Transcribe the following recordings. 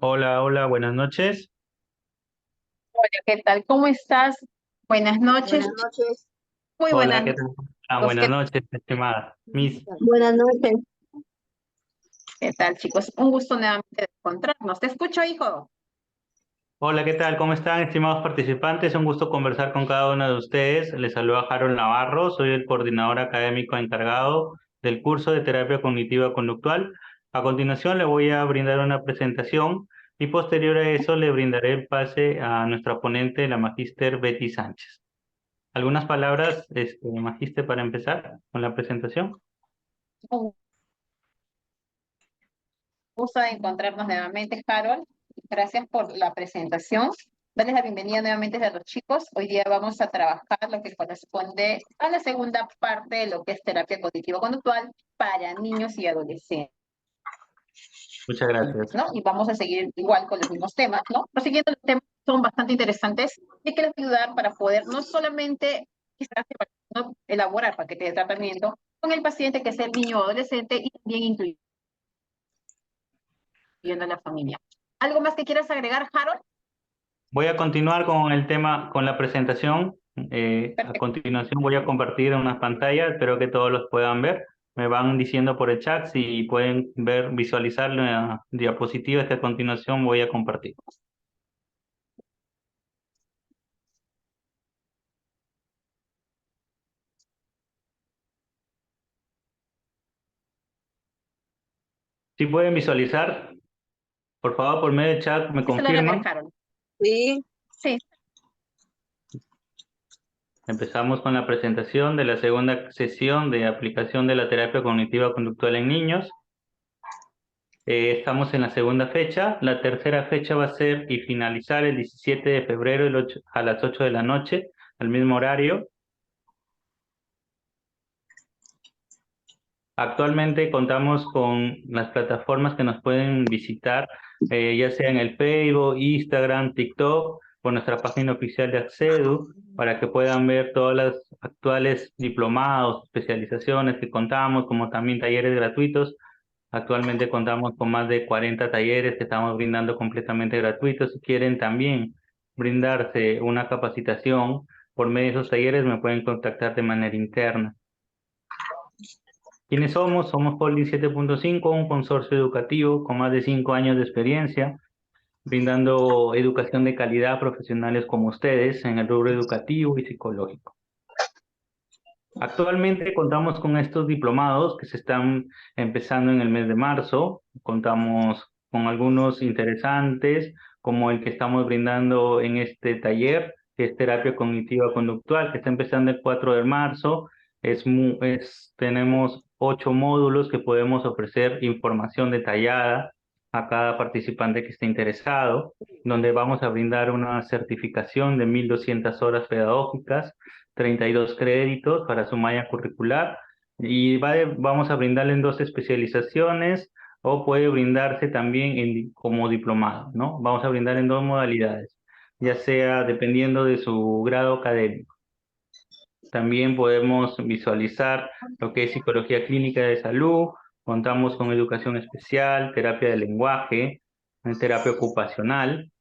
Hola, hola, buenas noches. Hola, ¿qué tal? ¿Cómo estás? Buenas noches, Buenas noches. muy Hola, buenas ¿qué noches. tal? Buenas ¿Qué, noches, estimada Miss. Buenas noches. qué tal, chicos? Un gusto nuevamente de encontrarnos. Te escucho, hijo. Hola, ¿qué tal? ¿Cómo están, estimados participantes? Un gusto conversar con cada uno de ustedes. Les saluda Harold Navarro, soy el coordinador académico encargado del curso de terapia cognitiva conductual. A continuación, le voy a brindar una presentación y posterior a eso le brindaré el pase a nuestra ponente, la magíster Betty Sánchez. ¿Algunas palabras, magíster, para empezar con la presentación? Un gusto de encontrarnos nuevamente, Harold. Gracias por la presentación. Darles la bienvenida nuevamente a los chicos. Hoy día vamos a trabajar lo que corresponde a la segunda parte de lo que es terapia cognitivo-conductual para niños y adolescentes. Muchas gracias. ¿No? Y vamos a seguir igual con los mismos temas, ¿no? Los siguientes temas son bastante interesantes y que les va a ayudar para poder no solamente quizás, ¿no? elaborar paquetes de tratamiento con el paciente que es el niño o adolescente y también incluyendo a la familia. ¿Algo más que quieras agregar, Harold? Voy a continuar con el tema, con la presentación. A Perfecto. continuación voy a compartir unas pantallas, espero que todos los puedan ver. Me van diciendo por el chat si pueden ver, visualizar la diapositiva que a continuación voy a compartir. Si pueden visualizar, por favor, por medio del chat me Sí se logra ver, confirman. Harold. Sí, Sí, Empezamos con la presentación de la segunda sesión de aplicación de la terapia cognitiva conductual en niños. Estamos en la segunda fecha. La tercera fecha va a ser y finalizar el 17 de febrero a las 8 de la noche, al mismo horario. Actualmente contamos con las plataformas que nos pueden visitar, ya sea en el Facebook, Instagram, TikTok, por nuestra página oficial de Accedu, para que puedan ver todas las actuales diplomados, especializaciones que contamos, como también talleres gratuitos. Actualmente contamos con más de 40 talleres que estamos brindando completamente gratuitos. Si quieren también brindarse una capacitación por medio de esos talleres, me pueden contactar de manera interna. ¿Quiénes somos? Somos Holding 7.5, un consorcio educativo con más de 5 años de experiencia, brindando educación de calidad a profesionales como ustedes en el rubro educativo y psicológico. Actualmente contamos con estos diplomados que se están empezando en el mes de marzo. Contamos con algunos interesantes, como el que estamos brindando en este taller, que es terapia cognitiva conductual, que está empezando el 4 de marzo. Tenemos 8 módulos que podemos ofrecer información detallada a cada participante que esté interesado, donde vamos a brindar una certificación de 1.200 horas pedagógicas, 32 créditos para su malla curricular y vamos a brindarle en dos especializaciones o puede brindarse también como diplomado, ¿no? Vamos a brindar en dos modalidades, ya sea dependiendo de su grado académico. También podemos visualizar lo que es psicología clínica de salud, contamos con educación especial, terapia de lenguaje, terapia ocupacional,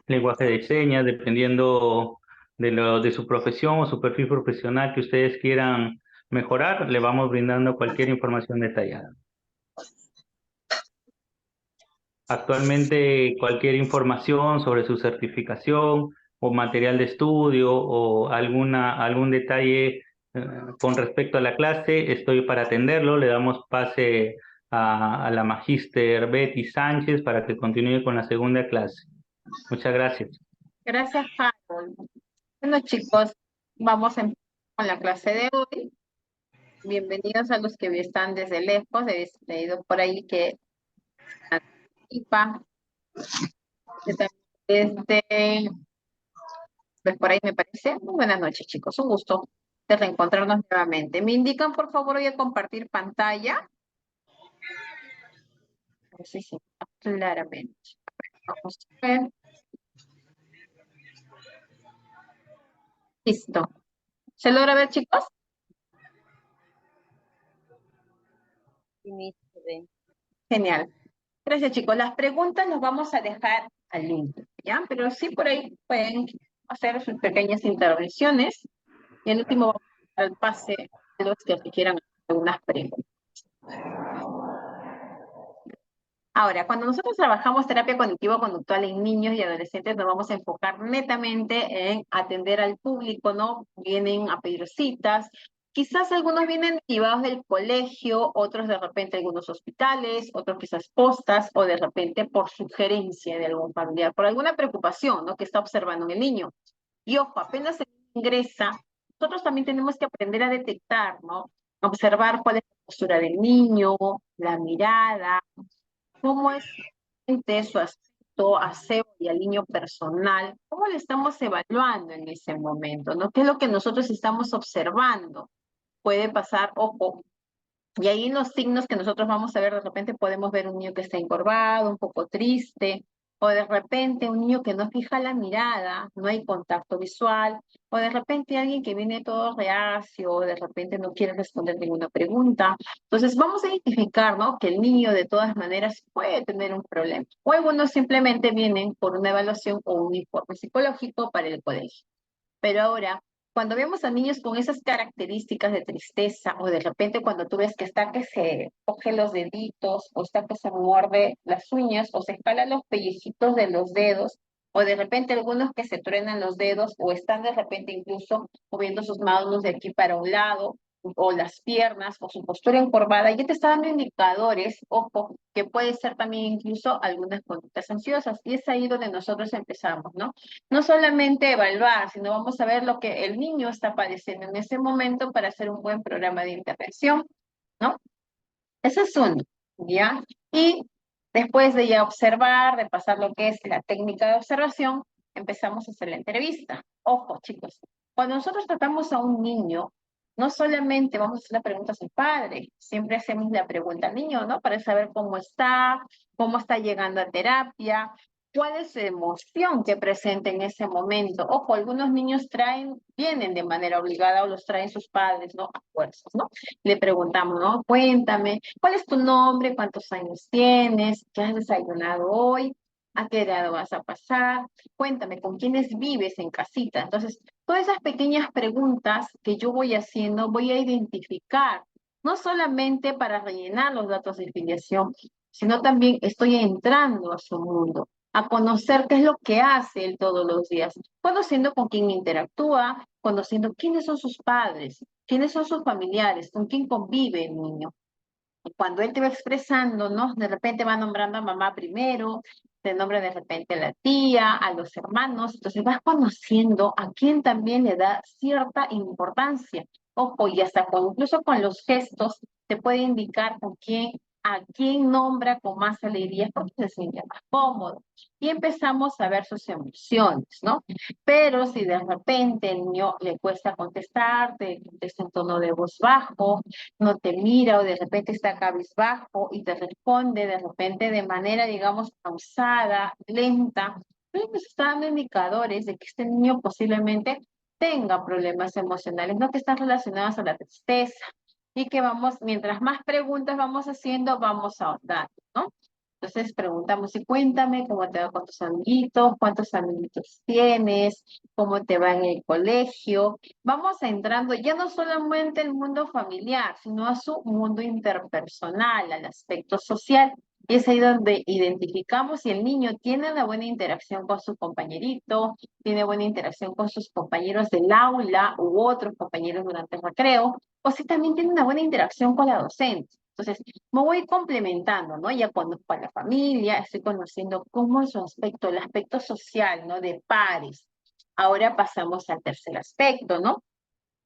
lenguaje de señas, dependiendo de su profesión o su perfil profesional que ustedes quieran mejorar, le vamos brindando cualquier información detallada. Actualmente, cualquier información sobre su certificación o material de estudio o algún detalle con respecto a la clase, estoy para atenderlo. Le damos pase a la magíster Betty Sánchez para que continúe con la segunda clase. Muchas gracias. gracias, Harold. Bueno, chicos, vamos a empezar con la clase de hoy. Bienvenidos a los que están desde lejos. He leído por ahí que participan desde pues por ahí me parece. Muy buenas noches, chicos. Un gusto de reencontrarnos nuevamente. ¿Me indican, por favor, voy a compartir pantalla? A ver si se ve claramente. Vamos a ver. Listo. ¿Se logra ver, chicos? sí, se ve. Genial. Gracias, chicos. Las preguntas las vamos a dejar al inicio, ¿ya? Pero sí por ahí pueden hacer sus pequeñas intervenciones. Y al último vamos a dar el pase de los que quieran hacer algunas preguntas. Ahora, cuando nosotros trabajamos terapia cognitivo-conductual en niños y adolescentes, nos vamos a enfocar netamente en atender al público, ¿no? Vienen a pedir citas. Quizás algunos vienen derivados del colegio, otros de repente algunos hospitales, otros quizás postas o de repente por sugerencia de algún familiar, por alguna preocupación, ¿no? Que está observando en el niño. Y ojo, apenas se ingresa, nosotros también tenemos que aprender a detectar, ¿no? Observar cuál es la postura del niño, la mirada, cómo es su aspecto, aseo y alineo personal, cómo le estamos evaluando en ese momento, ¿no? ¿Qué es lo que nosotros estamos observando? Puede pasar, ojo, y ahí en los signos que nosotros vamos a ver, de repente podemos ver un niño que está encorvado, un poco triste, o de repente un niño que no fija la mirada, no hay contacto visual, o de repente alguien que viene todo reacio, o de repente no quiere responder ninguna pregunta. Entonces vamos a identificar, ¿no? Que el niño de todas maneras puede tener un problema. O algunos simplemente vienen por una evaluación o un informe psicológico para el colegio. Pero ahora, cuando vemos a niños con esas características de tristeza, o de repente cuando tú ves que está que se coge los deditos, o está que se muerde las uñas, o se escala los pellejitos de los dedos, o de repente algunos que se truenan los dedos, o están de repente incluso moviendo sus manos de aquí para un lado, o las piernas, o su postura encorvada, ya te está dando indicadores, ojo, que puede ser también incluso algunas conductas ansiosas, y es ahí donde nosotros empezamos, ¿no? No solamente evaluar, sino vamos a ver lo que el niño está padeciendo en ese momento para hacer un buen programa de intervención, ¿no? Ese es uno, ¿ya? Y después de ya observar, de pasar lo que es la técnica de observación, empezamos a hacer la entrevista. Ojo, chicos, cuando nosotros tratamos a un niño, no solamente vamos a hacer la pregunta a su padre, siempre hacemos la pregunta al niño, ¿no? Para saber cómo está llegando a terapia, cuál es su emoción que presenta en ese momento. Ojo, algunos niños vienen de manera obligada o los traen sus padres, ¿no? A fuerzas, ¿no? Le preguntamos, ¿no? Cuéntame, ¿cuál es tu nombre? ¿Cuántos años tienes? ¿Qué has desayunado hoy? ¿A qué edad vas a pasar? Cuéntame, ¿con quiénes vives en casita? Entonces, todas esas pequeñas preguntas que yo voy haciendo, voy a identificar, no solamente para rellenar los datos de filiación, sino también estoy entrando a su mundo, a conocer qué es lo que hace él todos los días, conociendo con quién interactúa, conociendo quiénes son sus padres, quiénes son sus familiares, con quién convive el niño. Y cuando él te va expresando, ¿no? De repente va nombrando a mamá primero, te nombra de repente a la tía, a los hermanos, entonces vas conociendo a quién también le da cierta importancia. Ojo, y hasta incluso con los gestos te puede indicar a quién nombra con más alegría porque se siente más cómodo. Y empezamos a ver sus emociones, ¿no? Pero si de repente el niño le cuesta contestar, te contesta en tono de voz bajo, no te mira o de repente está cabizbajo y te responde de repente de manera, digamos, pausada, lenta, pues nos está dando indicadores de que este niño posiblemente tenga problemas emocionales, no que están relacionados a la tristeza y que vamos, mientras más preguntas vamos haciendo, vamos ahondando, ¿no? Entonces preguntamos y cuéntame cómo te va con tus amiguitos, cuántos amiguitos tienes, cómo te va en el colegio. Vamos entrando ya no solamente al mundo familiar, sino a su mundo interpersonal, al aspecto social. Y es ahí donde identificamos si el niño tiene una buena interacción con su compañerito, tiene buena interacción con sus compañeros del aula u otros compañeros durante el recreo, o si también tiene una buena interacción con la docente. Entonces, me voy complementando, ¿no? Ya conozco a la familia, estoy conociendo cómo es su aspecto, el aspecto social, ¿no? De pares. Ahora pasamos al tercer aspecto, ¿no?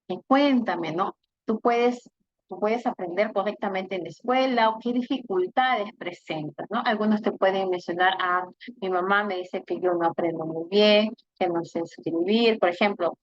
Y cuéntame, ¿no? Tú puedes, tú puedes aprender correctamente en la escuela o qué dificultades presentas, ¿no? Algunos te pueden mencionar, mi mamá me dice que yo no aprendo muy bien, que no sé escribir, por ejemplo.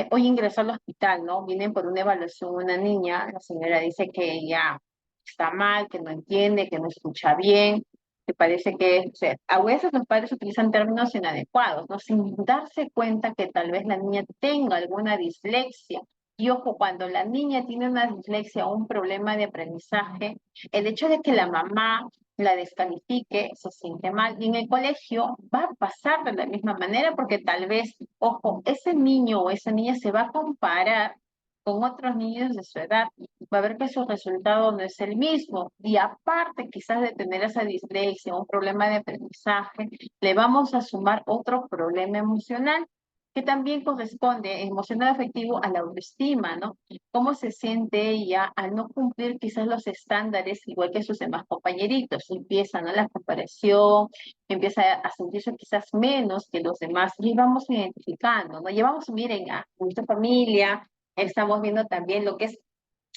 Hoy ingresó al hospital, ¿no? Vienen por una evaluación una niña, la señora dice que ella está mal, que no entiende, que no escucha bien, que parece que, o sea, a veces los padres utilizan términos inadecuados, ¿no? Sin darse cuenta que tal vez la niña tenga alguna dislexia. Y ojo, cuando la niña tiene una dislexia o un problema de aprendizaje, el hecho de que la mamá la descalifique, se siente mal. Y en el colegio va a pasar de la misma manera porque tal vez, ojo, ese niño o esa niña se va a comparar con otros niños de su edad, va a ver que su resultado no es el mismo. Y aparte quizás de tener esa dislexia, un problema de aprendizaje, le vamos a sumar otro problema emocional que también corresponde, emocional afectivo, a la autoestima, ¿no? Cómo se siente ella al no cumplir quizás los estándares igual que sus demás compañeritos. Empieza, ¿no?, la comparación, empieza a sentirse quizás menos que los demás y vamos identificando, ¿no? Llevamos, miren, a nuestra familia, estamos viendo también lo que es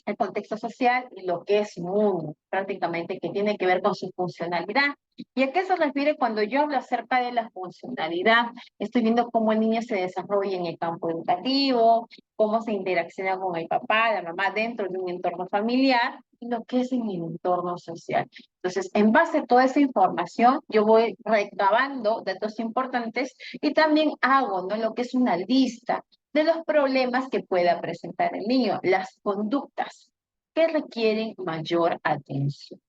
el contexto social y lo que es mundo, prácticamente, que tiene que ver con su funcionalidad. ¿Y a qué se refiere cuando yo hablo acerca de la funcionalidad? Estoy viendo cómo el niño se desarrolla en el campo educativo, cómo se interacciona con el papá, la mamá dentro de un entorno familiar y lo que es en el entorno social. Entonces, en base a toda esa información, yo voy recabando datos importantes y también hago, ¿no?, lo que es una lista de los problemas que pueda presentar el niño, las conductas que requieren mayor atención.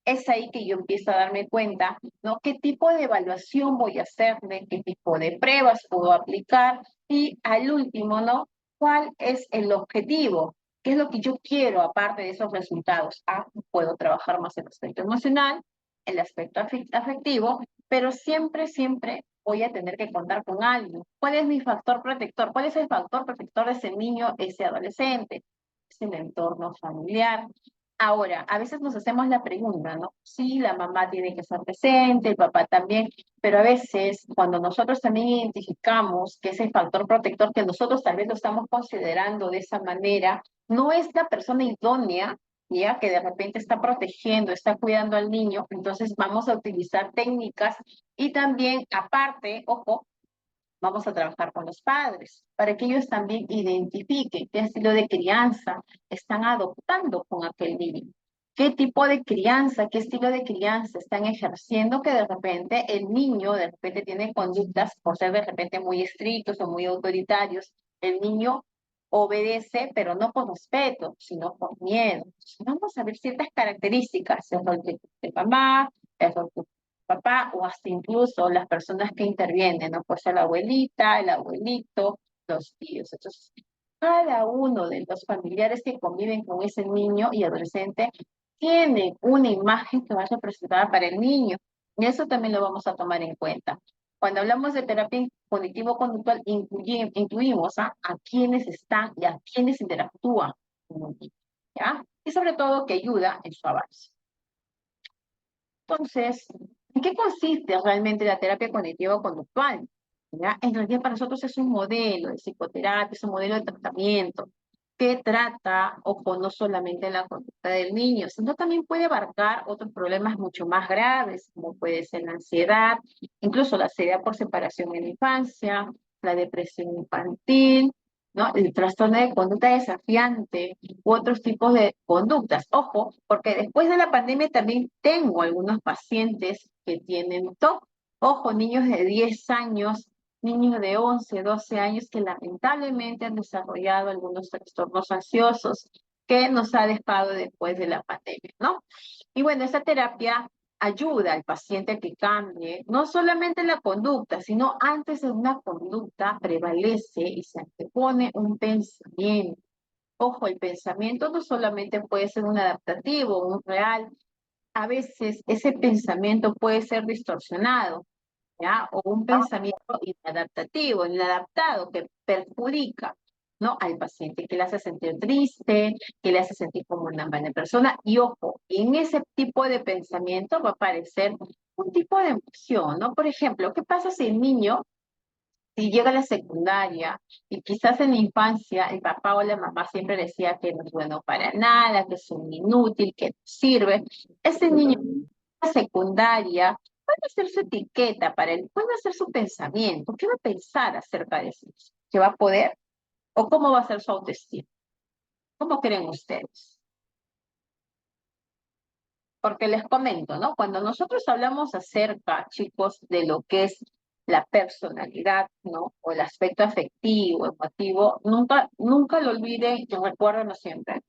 Es ahí que yo empiezo a darme cuenta, ¿no?, qué tipo de evaluación voy a hacerle, qué tipo de pruebas puedo aplicar y al último, ¿no?, cuál es el objetivo, qué es lo que yo quiero aparte de esos resultados. Puedo trabajar más el aspecto emocional, el aspecto afectivo, pero siempre voy a tener que contar con algo. ¿Cuál es mi factor protector? ¿Cuál es el factor protector de ese niño, ese adolescente? Es el entorno familiar. Ahora, a veces nos hacemos la pregunta, ¿no? Sí, la mamá tiene que estar presente, el papá también, pero a veces cuando nosotros también identificamos que ese factor protector que nosotros tal vez lo estamos considerando de esa manera, no es la persona idónea, ya que de repente está protegiendo, está cuidando al niño, entonces vamos a utilizar técnicas y también, aparte, ojo, vamos a trabajar con los padres para que ellos también identifiquen qué estilo de crianza están adoptando con aquel niño. ¿Qué tipo de crianza, qué estilo de crianza están ejerciendo que de repente el niño de repente tiene conductas por ser de repente muy estrictos o muy autoritarios? El niño obedece, pero no por respeto, sino por miedo. Entonces, vamos a ver ciertas características, el rol de mamá, el rol de papá o hasta incluso las personas que intervienen, ¿no? Pues la abuelita, el abuelito, los tíos. Entonces, cada uno de los familiares que conviven con ese niño y adolescente tiene una imagen que va representada para el niño. Y eso también lo vamos a tomar en cuenta. Cuando hablamos de terapia cognitivo-conductual, incluimos a quienes están y a quienes interactúan con el niño, ¿ya? Y sobre todo que ayuda en su avance. Entonces, ¿en qué consiste realmente la terapia cognitivo-conductual? ¿Ya? En realidad para nosotros es un modelo de psicoterapia, es un modelo de tratamiento que trata, ojo, no solamente la conducta del niño, sino también puede abarcar otros problemas mucho más graves, como puede ser la ansiedad, incluso la ansiedad por separación en la infancia, la depresión infantil, ¿no?, el trastorno de conducta desafiante u otros tipos de conductas. Ojo, porque después de la pandemia también tengo algunos pacientes que tienen TOC. Ojo, niños de 10 años, niños de 11, 12 años que lamentablemente han desarrollado algunos trastornos ansiosos que nos ha dejado después de la pandemia, ¿no? Y bueno, esta terapia ayuda al paciente a que cambie no solamente la conducta, sino antes de una conducta prevalece y se antepone un pensamiento. Ojo, el pensamiento no solamente puede ser un adaptativo, un real, a veces ese pensamiento puede ser distorsionado, ¿ya? O un pensamiento inadaptativo, inadaptado, que perjudica, ¿no?, al paciente, que le hace sentir triste, que le hace sentir como una mala persona. Y ojo, en ese tipo de pensamiento va a aparecer un tipo de emoción, ¿no? Por ejemplo, ¿qué pasa si el niño, si llega a la secundaria y quizás en la infancia el papá o la mamá siempre decía que no es bueno para nada, que es un inútil, que no sirve? Ese niño en la secundaria, ¿cuál va a ser su etiqueta para él? ¿Cuál va a ser su pensamiento? ¿Qué va a pensar acerca de eso? ¿Que va a poder? ¿O cómo va a ser su autoestima? ¿Cómo creen ustedes? Porque les comento, ¿no? Cuando nosotros hablamos acerca, chicos, de lo que es la personalidad, ¿no?, o el aspecto afectivo, emotivo, nunca lo olviden y recuérdenlo siempre,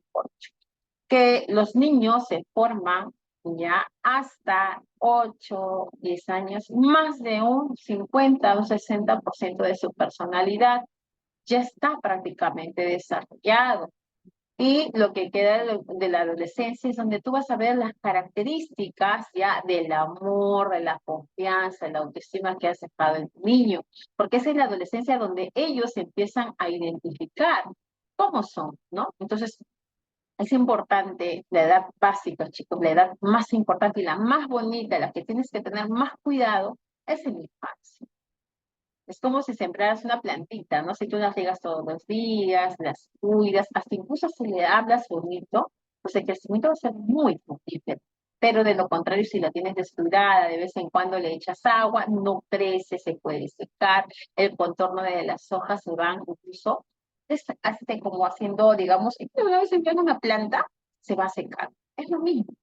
que los niños se forman ya hasta 8, 10 años, más de un 50, un 60% de su personalidad ya está prácticamente desarrollado. Y lo que queda de la adolescencia es donde tú vas a ver las características ya del amor, de la confianza, de la autoestima que ha aceptado el niño. Porque esa es la adolescencia donde ellos empiezan a identificar cómo son, ¿no? Entonces, es importante la edad básica, chicos, la edad más importante y la más bonita, la que tienes que tener más cuidado, es en la infancia. Es como si sembraras una plantita, ¿no? Si tú las riegas todos los días, las cuidas, hasta incluso si le hablas bonito, pues el crecimiento va a ser muy fructífero. Pero de lo contrario, si la tienes descuidada, de vez en cuando le echas agua, no crece, se puede secar, el contorno de las hojas se van incluso, hace como haciendo, digamos, una vez enviando una planta, se va a secar. Es lo mismo.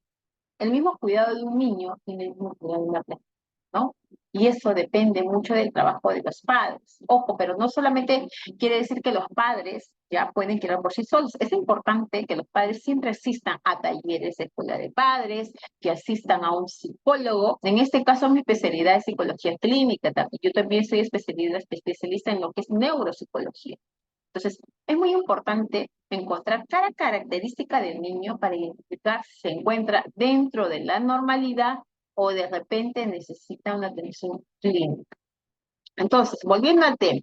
El mismo cuidado de un niño tiene el mismo cuidado de una planta, ¿no? Y eso depende mucho del trabajo de los padres. Ojo, pero no solamente quiere decir que los padres ya pueden crear por sí solos. Es importante que los padres siempre asistan a talleres de escuela de padres, que asistan a un psicólogo. En este caso, mi especialidad es psicología clínica. Yo también soy especialista en lo que es neuropsicología. Entonces, es muy importante encontrar cada característica del niño para identificar si se encuentra dentro de la normalidad o de repente necesita una atención clínica. Entonces, volviendo al tema,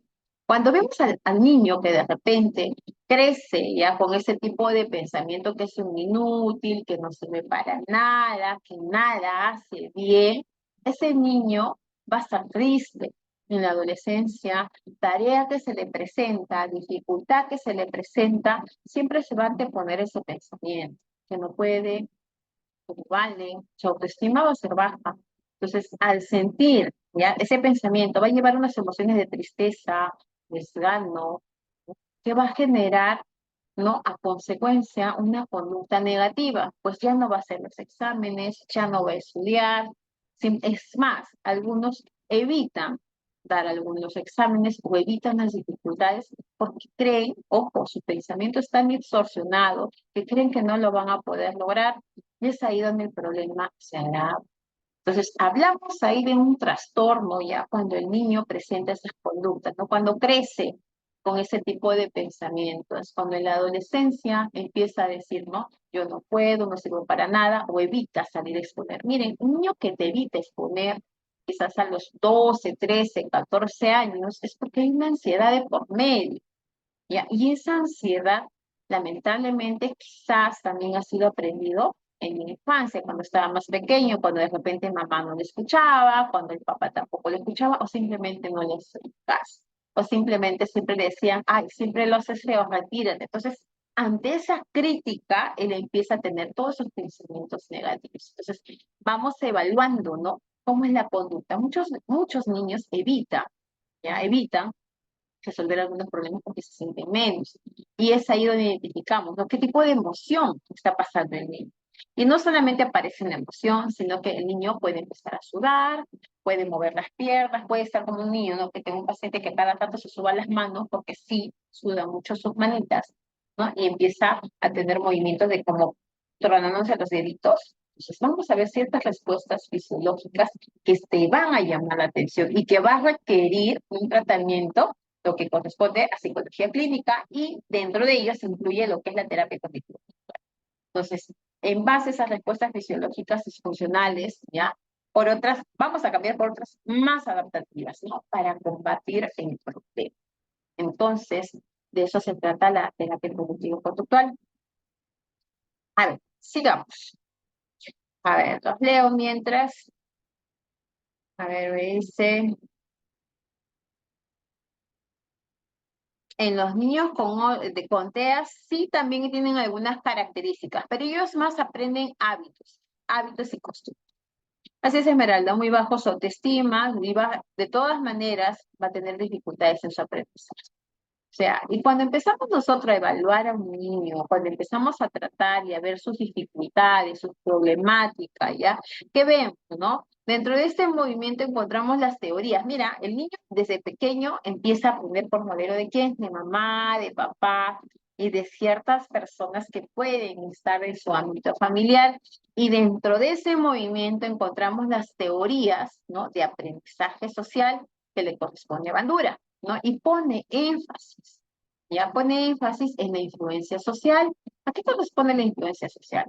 cuando vemos al niño que de repente crece ya con ese tipo de pensamiento que es un inútil, que no sirve para nada, que nada hace bien, ese niño va a estar triste en la adolescencia, tarea que se le presenta, dificultad que se le presenta, siempre se va a anteponer ese pensamiento, que no puede, que no vale, su autoestima va a ser baja. Entonces, al sentir ya ese pensamiento, va a llevar unas emociones de tristeza, desgano, que va a generar, ¿no? A consecuencia, una conducta negativa, pues ya no va a hacer los exámenes, ya no va a estudiar. Es más, algunos evitan dar algunos exámenes o evitan las dificultades porque creen, ojo, su pensamiento es tan distorsionado que creen que no lo van a poder lograr y es ahí donde el problema se agrava. Entonces, hablamos ahí de un trastorno ya cuando el niño presenta esas conductas, ¿no? Cuando crece con ese tipo de pensamientos, cuando en la adolescencia empieza a decir, no, yo no puedo, no sirvo para nada, o evita salir a exponer. Miren, un niño que te evita exponer, quizás a los 12, 13, 14 años, es porque hay una ansiedad de por medio, ¿ya? Y esa ansiedad, lamentablemente, quizás también ha sido aprendido en mi infancia, cuando estaba más pequeño, cuando de repente mamá no le escuchaba, cuando el papá tampoco le escuchaba, o simplemente no le hacía caso, o simplemente siempre le decían, ay, siempre lo haces feo, retírate. Entonces, ante esa crítica, él empieza a tener todos esos pensamientos negativos. Entonces, vamos evaluando, ¿no? ¿Cómo es la conducta? Muchos niños evitan resolver algunos problemas porque se sienten menos. Y es ahí donde identificamos, ¿no? ¿Qué tipo de emoción está pasando el niño? Y no solamente aparece en la emoción, sino que el niño puede empezar a sudar, puede mover las piernas, puede estar como un niño, ¿no? Que tengo un paciente que cada tanto se suba las manos porque sí, suda mucho sus manitas, ¿no? Y empieza a tener movimientos de como tronándose los deditos. Entonces vamos a ver ciertas respuestas fisiológicas que te van a llamar la atención y que va a requerir un tratamiento, lo que corresponde a psicología clínica, y dentro de ellos se incluye lo que es la terapia cognitiva. Entonces, en base a esas respuestas fisiológicas disfuncionales, ¿ya? Por otras, vamos a cambiar por otras más adaptativas, ¿no? Para combatir el problema. Entonces, de eso se trata la terapia cognitivo-conductual. A ver, sigamos. A ver, los leo mientras. A ver, me dice... En los niños con TEA sí también tienen algunas características, pero ellos más aprenden hábitos y costumbres. Así es, Esmeralda, muy bajo su autoestima, de todas maneras va a tener dificultades en su aprendizaje. O sea, y cuando empezamos nosotros a evaluar a un niño, cuando empezamos a tratar y a ver sus dificultades, sus problemáticas, ¿ya? ¿Qué vemos, no? Dentro de este movimiento encontramos las teorías. Mira, el niño desde pequeño empieza a aprender por modelo de quién, de mamá, de papá, y de ciertas personas que pueden estar en su ámbito familiar. Y dentro de ese movimiento encontramos las teorías, ¿no?, de aprendizaje social que le corresponde a Bandura, ¿no? Y pone énfasis, ya pone énfasis en la influencia social. ¿A qué corresponde la influencia social?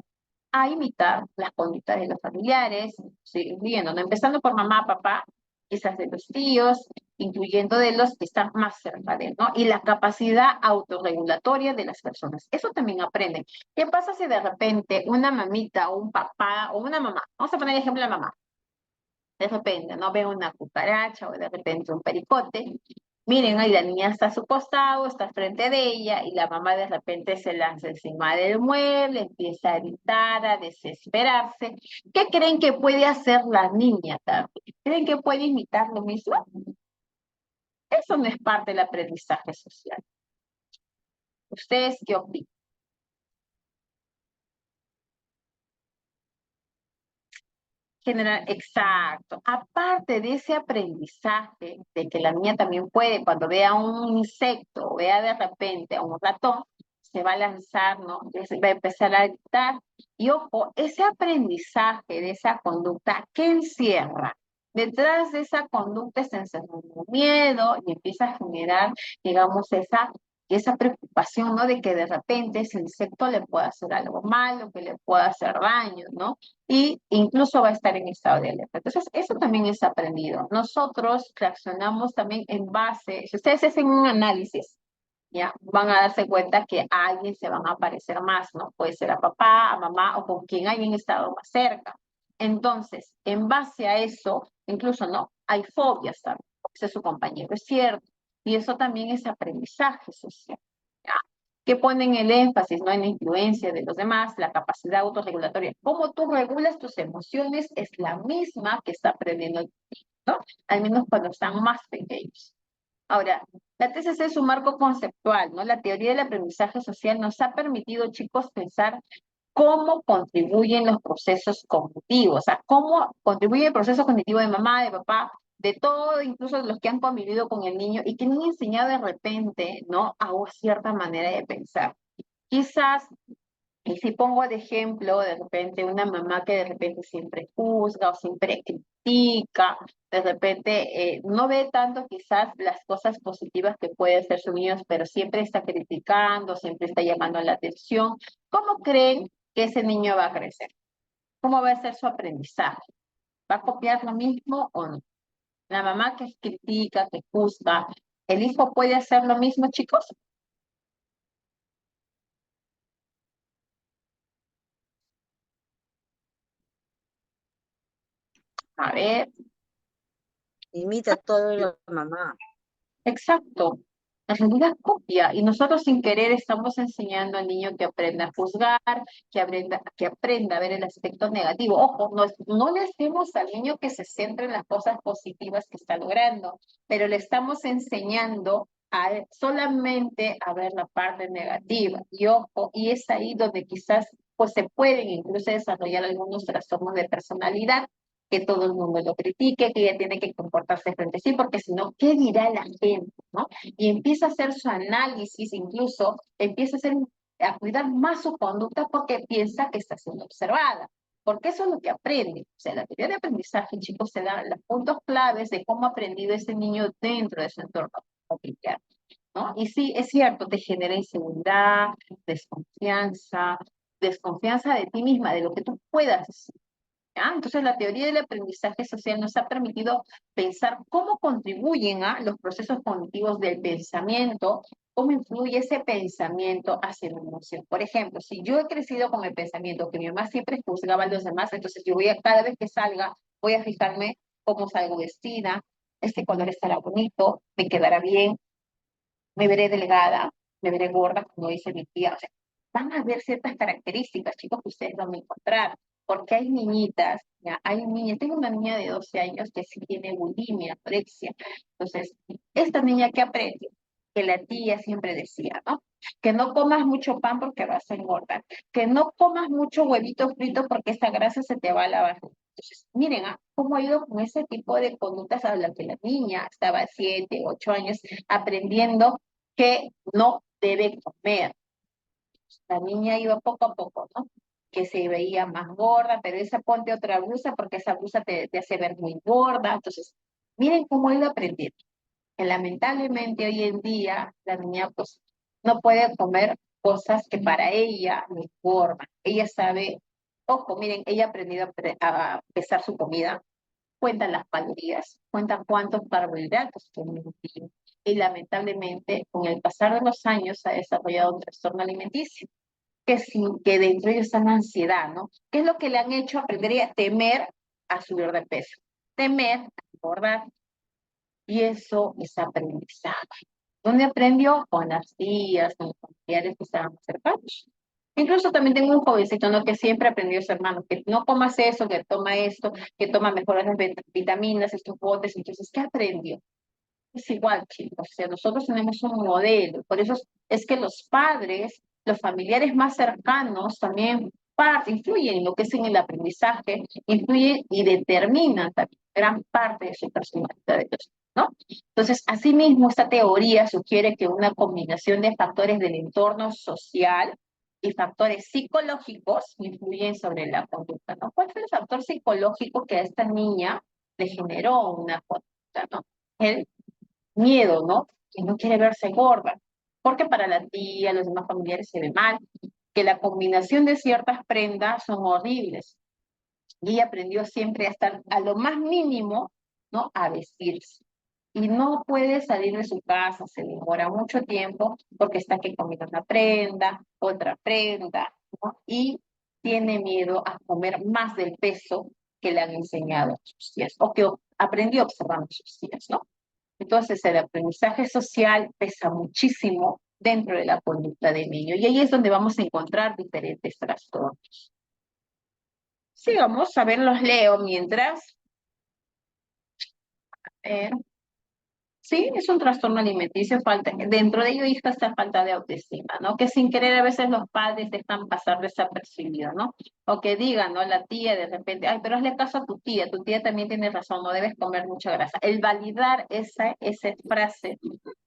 A imitar las conductas de los familiares, sí, viendo, ¿no?, empezando por mamá, papá, quizás de los tíos, incluyendo de los que están más cerca de él, ¿no? Y la capacidad autorregulatoria de las personas. Eso también aprenden. ¿Qué pasa si de repente una mamita o un papá o una mamá, vamos a poner el ejemplo de la mamá, de repente, ¿no?, ve una cucaracha o de repente un pericote? Miren, ahí la niña está a su costado, está frente de ella, y la mamá de repente se lanza encima del mueble, empieza a gritar, a desesperarse. ¿Qué creen que puede hacer la niña también? ¿Creen que puede imitar lo mismo? Eso no es parte del aprendizaje social. ¿Ustedes qué opinan? General, exacto. Aparte de ese aprendizaje, de que la niña también puede, cuando vea un insecto o vea de repente a un ratón, se va a lanzar, ¿no? Va a empezar a gritar. Y ojo, ese aprendizaje de esa conducta, ¿qué encierra? Detrás de esa conducta se encierra un miedo y empieza a generar, digamos, esa preocupación, ¿no?, de que de repente ese insecto le pueda hacer algo malo, que le pueda hacer daño, ¿no? Y incluso va a estar en estado de alerta. Entonces, eso también es aprendido. Nosotros reaccionamos también en base, si ustedes hacen un análisis, ya van a darse cuenta que a alguien se van a parecer más, ¿no? Puede ser a papá, a mamá o con quien hayan estado más cerca. Entonces, en base a eso, incluso, ¿no?, hay fobias también, porque ese es su compañero, es cierto. Y eso también es aprendizaje social, ¿ya? Que ponen el énfasis, ¿no?, en la influencia de los demás, la capacidad autorregulatoria. Cómo tú regulas tus emociones es la misma que está aprendiendo el niño, ¿no? Al menos cuando están más pequeños. Ahora, la TCC es un marco conceptual, ¿no? La teoría del aprendizaje social nos ha permitido, chicos, pensar cómo contribuyen los procesos cognitivos, o sea, cómo contribuye el proceso cognitivo de mamá, de papá, de todo, incluso de los que han convivido con el niño y que le han enseñado de repente, ¿no?, a una cierta manera de pensar. Quizás, y si pongo de ejemplo, de repente una mamá que de repente siempre juzga o siempre critica, de repente no ve tanto quizás las cosas positivas que puede hacer su niño, pero siempre está criticando, siempre está llamando la atención. ¿Cómo creen que ese niño va a crecer? ¿Cómo va a ser su aprendizaje? ¿Va a copiar lo mismo o no? La mamá que critica, que juzga, ¿el hijo puede hacer lo mismo, chicos? A ver, Imita todo la mamá. exacto. En realidad copia, y nosotros sin querer estamos enseñando al niño que aprenda a juzgar, que aprenda a ver el aspecto negativo. Ojo, no le decimos al niño que se centre en las cosas positivas que está logrando, pero le estamos enseñando solamente a ver la parte negativa. Y ojo, y es ahí donde quizás pues se pueden incluso desarrollar algunos trastornos de personalidad, que todo el mundo lo critique, que ella tiene que comportarse frente a sí, porque si no, ¿qué dirá la gente?, ¿no? Y empieza a hacer su análisis, incluso empieza a cuidar más su conducta porque piensa que está siendo observada. Porque eso es lo que aprende. O sea, la teoría de aprendizaje, chicos, se da los puntos claves de cómo ha aprendido ese niño dentro de su entorno familiar, ¿no? Y sí, es cierto, te genera inseguridad, desconfianza, desconfianza de ti misma, de lo que tú puedas hacer, ¿ya? Entonces, la teoría del aprendizaje social nos ha permitido pensar cómo contribuyen a los procesos cognitivos del pensamiento, cómo influye ese pensamiento hacia la emoción. Por ejemplo, si yo he crecido con el pensamiento que mi mamá siempre juzgaba a los demás, entonces yo cada vez que salga, voy a fijarme cómo salgo vestida, este color estará bonito, me quedará bien, me veré delgada, me veré gorda, como dice mi tía. O sea, van a ver ciertas características, chicos, que ustedes van a encontrar. Porque hay niñitas, ya, hay niñas, tengo una niña de 12 años que sí tiene bulimia, anorexia. Entonces, esta niña que aprende, que la tía siempre decía, ¿no? Que no comas mucho pan porque vas a engordar, que no comas mucho huevito frito porque esa grasa se te va a la barriga. Entonces, miren, cómo ha ido con ese tipo de conductas a la que la niña estaba 7, 8 años aprendiendo que no debe comer. La niña iba poco a poco, ¿no? Que se veía más gorda, pero esa ponte otra blusa porque esa blusa te hace ver muy gorda. Entonces, miren cómo él aprendió. Que lamentablemente hoy en día la niña pues no puede comer cosas que para ella le forman. Ella sabe, ojo, miren, ella ha aprendido a pesar su comida, cuenta las calorías, cuenta cuántos carbohidratos tiene un día. Y lamentablemente con el pasar de los años ha desarrollado un trastorno alimenticio que dentro de ellos está la ansiedad, ¿no? ¿Qué es lo que le han hecho aprender a temer a subir de peso? Temer a engordar. Y eso es aprendizaje. ¿Dónde aprendió? Con las tías, con los familiares que estaban cercanos. Incluso también tengo un jovencito, ¿no? Que siempre aprendió a su hermano, que no comas eso, que toma esto, que toma mejor las vitaminas, estos botes. Entonces, ¿qué aprendió? Es igual, chicos. O sea, nosotros tenemos un modelo. Por eso es que los padres, los familiares más cercanos también influyen en lo que es en el aprendizaje, influyen y determinan también gran parte de su personalidad de los, ¿no? Entonces, asimismo, esta teoría sugiere que una combinación de factores del entorno social y factores psicológicos influyen sobre la conducta, ¿no? ¿Cuál fue el factor psicológico que a esta niña le generó una conducta, ¿no? El miedo, ¿no? Que no quiere verse gorda, porque para la tía, los demás familiares se ve mal, que la combinación de ciertas prendas son horribles. Y ella aprendió siempre a estar a lo más mínimo, ¿no? A vestirse. Y no puede salir de su casa, se demora mucho tiempo porque está que comiendo una prenda, otra prenda, ¿no? Y tiene miedo a comer más del peso que le han enseñado sus tías o que aprendió observando sus tías, ¿no? Entonces, el aprendizaje social pesa muchísimo dentro de la conducta del niño y ahí es donde vamos a encontrar diferentes trastornos. Sigamos, a ver, los leo mientras. Eh, sí, es un trastorno alimenticio, dentro de ello está esta falta de autoestima, ¿no? Que sin querer a veces los padres dejan pasar desapercibido, ¿no? O que digan, ¿no? La tía de repente, ay, pero hazle caso a tu tía también tiene razón, no debes comer mucha grasa. El validar esa frase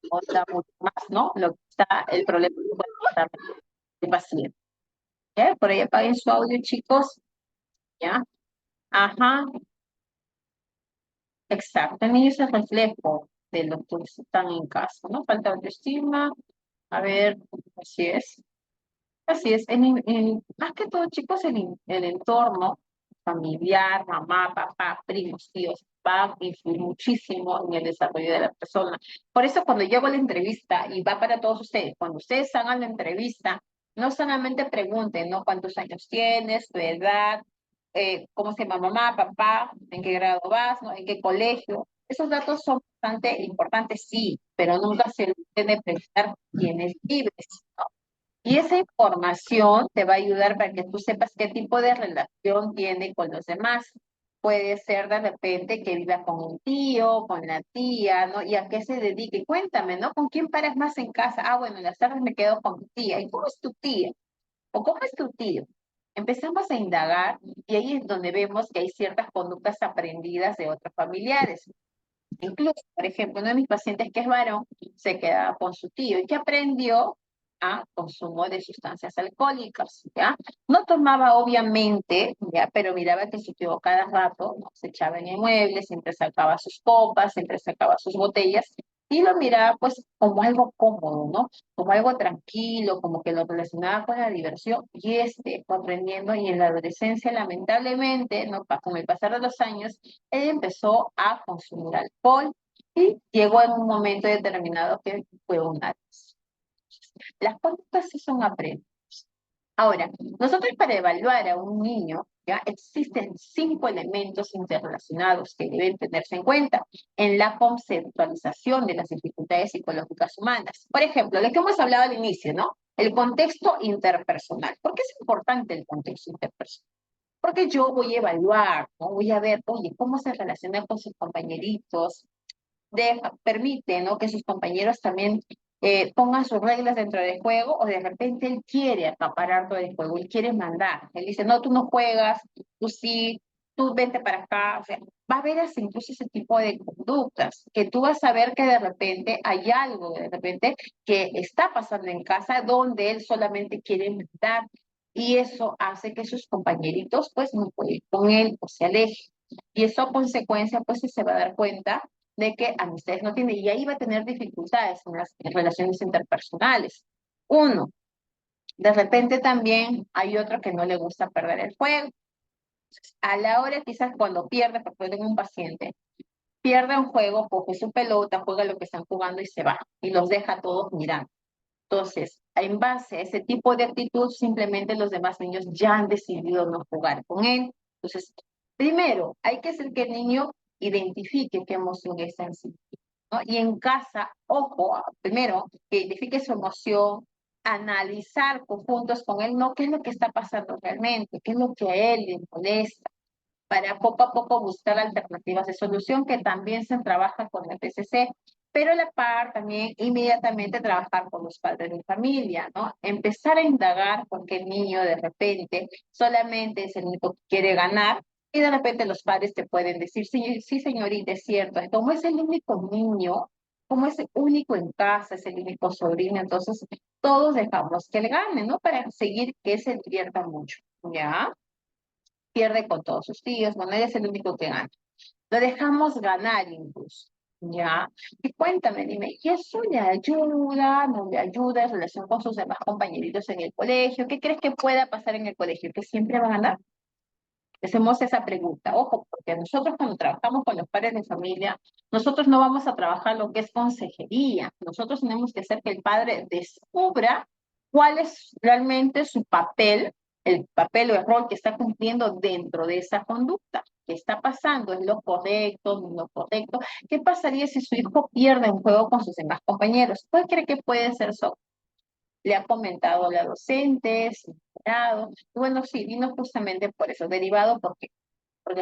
o da mucho más, ¿no? Lo que está, el problema que puede estar el paciente. ¿Ya? Por ahí apaguen su audio, chicos. ¿Ya? Ajá, exacto. El niño es el reflejo de los que están en casa, ¿no? Falta de autoestima. A ver, así es. Así es. Más que todo, chicos, el entorno familiar, mamá, papá, primos, tíos, va a influir muchísimo en el desarrollo de la persona. Por eso cuando llego a la entrevista, y va para todos ustedes, cuando ustedes hagan la entrevista, no solamente pregunten, ¿no? ¿Cuántos años tienes? ¿Tu edad? ¿Cómo se llama mamá, papá? ¿En qué grado vas? ¿No? ¿En qué colegio? Esos datos son bastante importantes, sí, pero nunca se debe preguntar quiénes vives, ¿no? Y esa información te va a ayudar para que tú sepas qué tipo de relación tiene con los demás. Puede ser de repente que viva con un tío, con la tía, ¿no? Y a qué se dedique. Cuéntame, ¿no? ¿Con quién paras más en casa? Ah, bueno, en las tardes me quedo con tu tía. ¿Y cómo es tu tía? ¿O cómo es tu tío? Empezamos a indagar y ahí es donde vemos que hay ciertas conductas aprendidas de otros familiares. Incluso, por ejemplo, uno de mis pacientes que es varón se quedaba con su tío y que aprendió a consumo de sustancias alcohólicas, ¿ya? No tomaba obviamente, ¿ya? Pero miraba que su tío cada rato, ¿no? Se echaba en el mueble, siempre sacaba sus copas, siempre sacaba sus botellas y lo miraba pues como algo cómodo, ¿no? Como algo tranquilo, como que lo relacionaba con la diversión y fue aprendiendo y en la adolescencia lamentablemente, ¿no? Con el pasar de los años, él empezó a consumir alcohol y llegó en un momento determinado que fue un adicción. Las conductas sí son aprendidas. Ahora, nosotros para evaluar a un niño, ya existen 5 elementos interrelacionados que deben tenerse en cuenta en la conceptualización de las dificultades psicológicas humanas. Por ejemplo, lo que hemos hablado al inicio, ¿no? El contexto interpersonal. ¿Por qué es importante el contexto interpersonal? Porque yo voy a evaluar, ¿no? Voy a ver, oye, cómo se relaciona con sus compañeritos, permite, ¿no? Que sus compañeros también pongan sus reglas dentro del juego o de repente él quiere acaparar todo el juego, él quiere mandar. Él dice, no, tú no juegas, tú sí. tú vente para acá, o sea, va a haber así incluso ese tipo de conductas, que tú vas a ver que de repente hay algo, de repente que está pasando en casa donde él solamente quiere mandar, y eso hace que sus compañeritos pues no pueden con él o se alejen. Y eso a consecuencia pues se va a dar cuenta de que amistades no tiene y ahí va a tener dificultades en las relaciones interpersonales. Uno, de repente también hay otro que no le gusta perder el juego. A la hora quizás cuando pierde, porque yo tengo un paciente, pierde un juego, coge su pelota, juega lo que están jugando y se va. Y los deja a todos mirando. Entonces, en base a ese tipo de actitud, simplemente los demás niños ya han decidido no jugar con él. Entonces, primero, hay que hacer que el niño identifique qué emoción está en sí, ¿no? Y en casa, ojo, primero, que identifique su emoción, analizar juntos con él, ¿no? ¿Qué es lo que está pasando realmente? ¿Qué es lo que a él le molesta? Para poco a poco buscar alternativas de solución que también se trabaja con el PCC, pero a la par también inmediatamente trabajar con los padres de familia, ¿no? Empezar a indagar porque el niño de repente solamente es el único que quiere ganar y de repente los padres te pueden decir, sí, sí señorita, es cierto, como es el único niño, como es el único en casa, es el único sobrino, entonces todos dejamos que le gane, ¿no? Para seguir que se divierta mucho, ¿ya? Pierde con todos sus tíos, bueno, él es el único que gana. Lo dejamos ganar incluso, ¿ya? Y cuéntame, dime, ¿y eso le ayuda, no le ayuda en relación con sus demás compañeritos en el colegio? ¿Qué crees que pueda pasar en el colegio? ¿Que siempre va a ganar? Hacemos esa pregunta, ojo, porque nosotros cuando trabajamos con los padres de familia, nosotros no vamos a trabajar lo que es consejería, nosotros tenemos que hacer que el padre descubra cuál es realmente su papel, el papel o el rol que está cumpliendo dentro de esa conducta. ¿Qué está pasando? ¿Es lo correcto? ¿No es lo correcto? ¿Qué pasaría si su hijo pierde un juego con sus demás compañeros? ¿Cuál cree que puede ser eso? Le ha comentado a la docente, se ha enterado. Bueno, sí, vino justamente por eso, derivado porque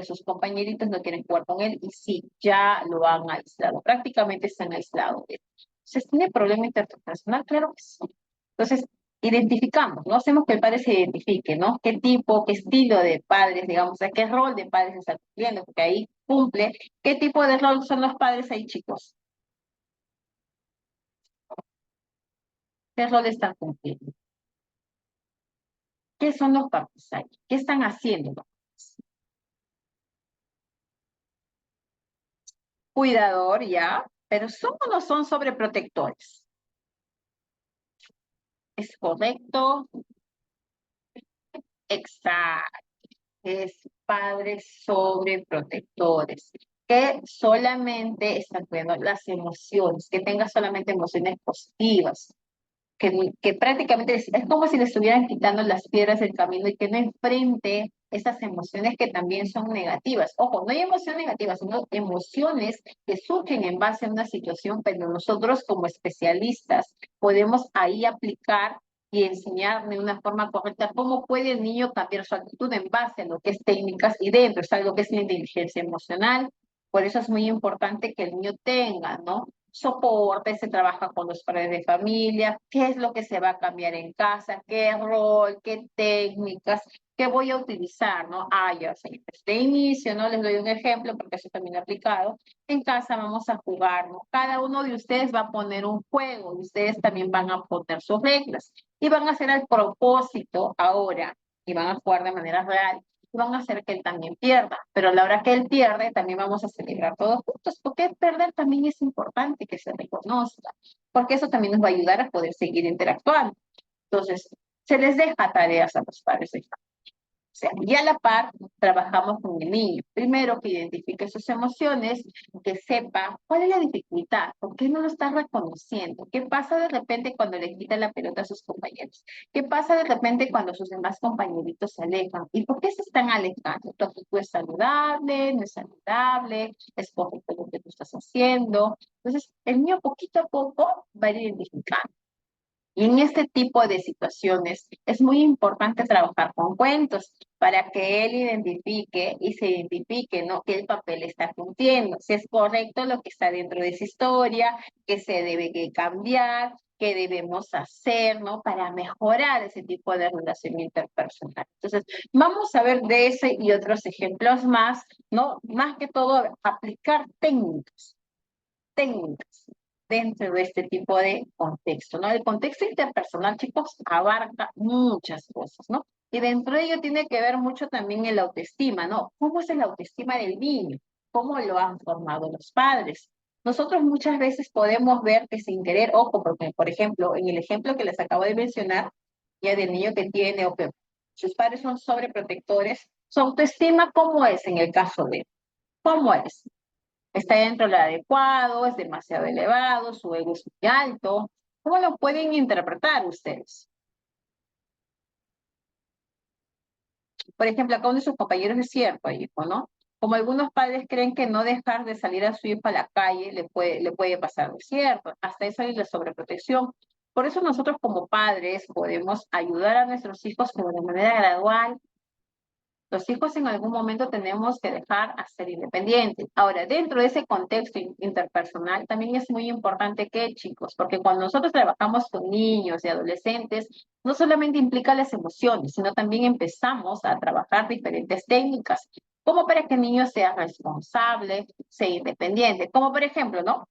sus compañeritos no quieren jugar con él y sí, ya lo han aislado, prácticamente están aislados. Entonces, ¿tiene problema interpersonal? Claro que sí. Entonces, identificamos, ¿no? Hacemos que el padre se identifique, ¿no? ¿Qué tipo, qué estilo de padres, digamos, o sea, qué rol de padres está cumpliendo? Porque ahí cumple. ¿Qué tipo de rol son los padres ahí, chicos? ¿Qué rol están cumpliendo? ¿Qué son los papás ahí? ¿Qué están haciendo? Cuidador, ya, pero ¿son o no son sobreprotectores? ¿Es correcto? Exacto. Es padres sobreprotectores, que solamente están cuidando las emociones, que tenga solamente emociones positivas, que prácticamente es como si le estuvieran quitando las piedras del camino y que no enfrente estas emociones que también son negativas. Ojo, no hay emoción negativa, sino emociones que surgen en base a una situación, pero nosotros como especialistas podemos ahí aplicar y enseñar de una forma correcta cómo puede el niño cambiar su actitud en base a lo que es técnicas y dentro está lo que es la inteligencia emocional. Por eso es muy importante que el niño tenga, ¿no? Soporte, se trabaja con los padres de familia, qué es lo que se va a cambiar en casa, qué rol, qué técnicas, qué voy a utilizar, ¿no? Ah, ya sé, de inicio, ¿no? Les doy un ejemplo porque eso también he aplicado. En casa vamos a jugar, ¿no? Cada uno de ustedes va a poner un juego y ustedes también van a poner sus reglas y van a hacer el propósito ahora y van a jugar de manera real van a hacer que él también pierda, pero a la hora que él pierde, también vamos a celebrar todos juntos, porque perder también es importante que se reconozca, porque eso también nos va a ayudar a poder seguir interactuando. Entonces, se les deja tareas a los padres de familia. O sea, y a la par trabajamos con el niño. Primero que identifique sus emociones, que sepa cuál es la dificultad, por qué no lo está reconociendo, qué pasa de repente cuando le quita la pelota a sus compañeros, qué pasa de repente cuando sus demás compañeritos se alejan y por qué se están alejando. ¿Tu actitud es saludable? ¿No es saludable? ¿Es correcto lo que tú estás haciendo? Entonces, el niño poquito a poco va a ir identificando. Y en este tipo de situaciones es muy importante trabajar con cuentos, para que él identifique y se identifique, ¿no? Que el papel está cumpliendo, si es correcto lo que está dentro de esa historia, que se debe que cambiar, qué debemos hacer, ¿no? Para mejorar ese tipo de relación interpersonal. Entonces, vamos a ver de ese y otros ejemplos más, ¿no? Más que todo, aplicar técnicas dentro de este tipo de contexto, ¿no? El contexto interpersonal, chicos, abarca muchas cosas, ¿no? Y dentro de ello tiene que ver mucho también el autoestima, ¿no? ¿Cómo es el autoestima del niño? ¿Cómo lo han formado los padres? Nosotros muchas veces podemos ver que sin querer, ojo, porque por ejemplo, en el ejemplo que les acabo de mencionar, ya del niño que tiene o que sus padres son sobreprotectores, su autoestima, ¿cómo es en el caso de él? ¿Cómo es? ¿Está dentro de lo adecuado? ¿Es demasiado elevado? ¿Su ego es muy alto? ¿Cómo lo pueden interpretar ustedes? Por ejemplo, acá uno de sus compañeros es cierto, hijo, ¿no? Como algunos padres creen que no dejar de salir a su hijo a la calle le puede pasar, es cierto. Hasta eso hay la sobreprotección. Por eso nosotros como padres podemos ayudar a nuestros hijos, pero de manera gradual. Los hijos en algún momento tenemos que dejar a ser independientes. Ahora, dentro de ese contexto interpersonal, también es muy importante que, chicos, porque cuando nosotros trabajamos con niños y adolescentes, no solamente implica las emociones, sino también empezamos a trabajar diferentes técnicas, como para que el niño sea responsable, sea independiente. Como por ejemplo, ¿no?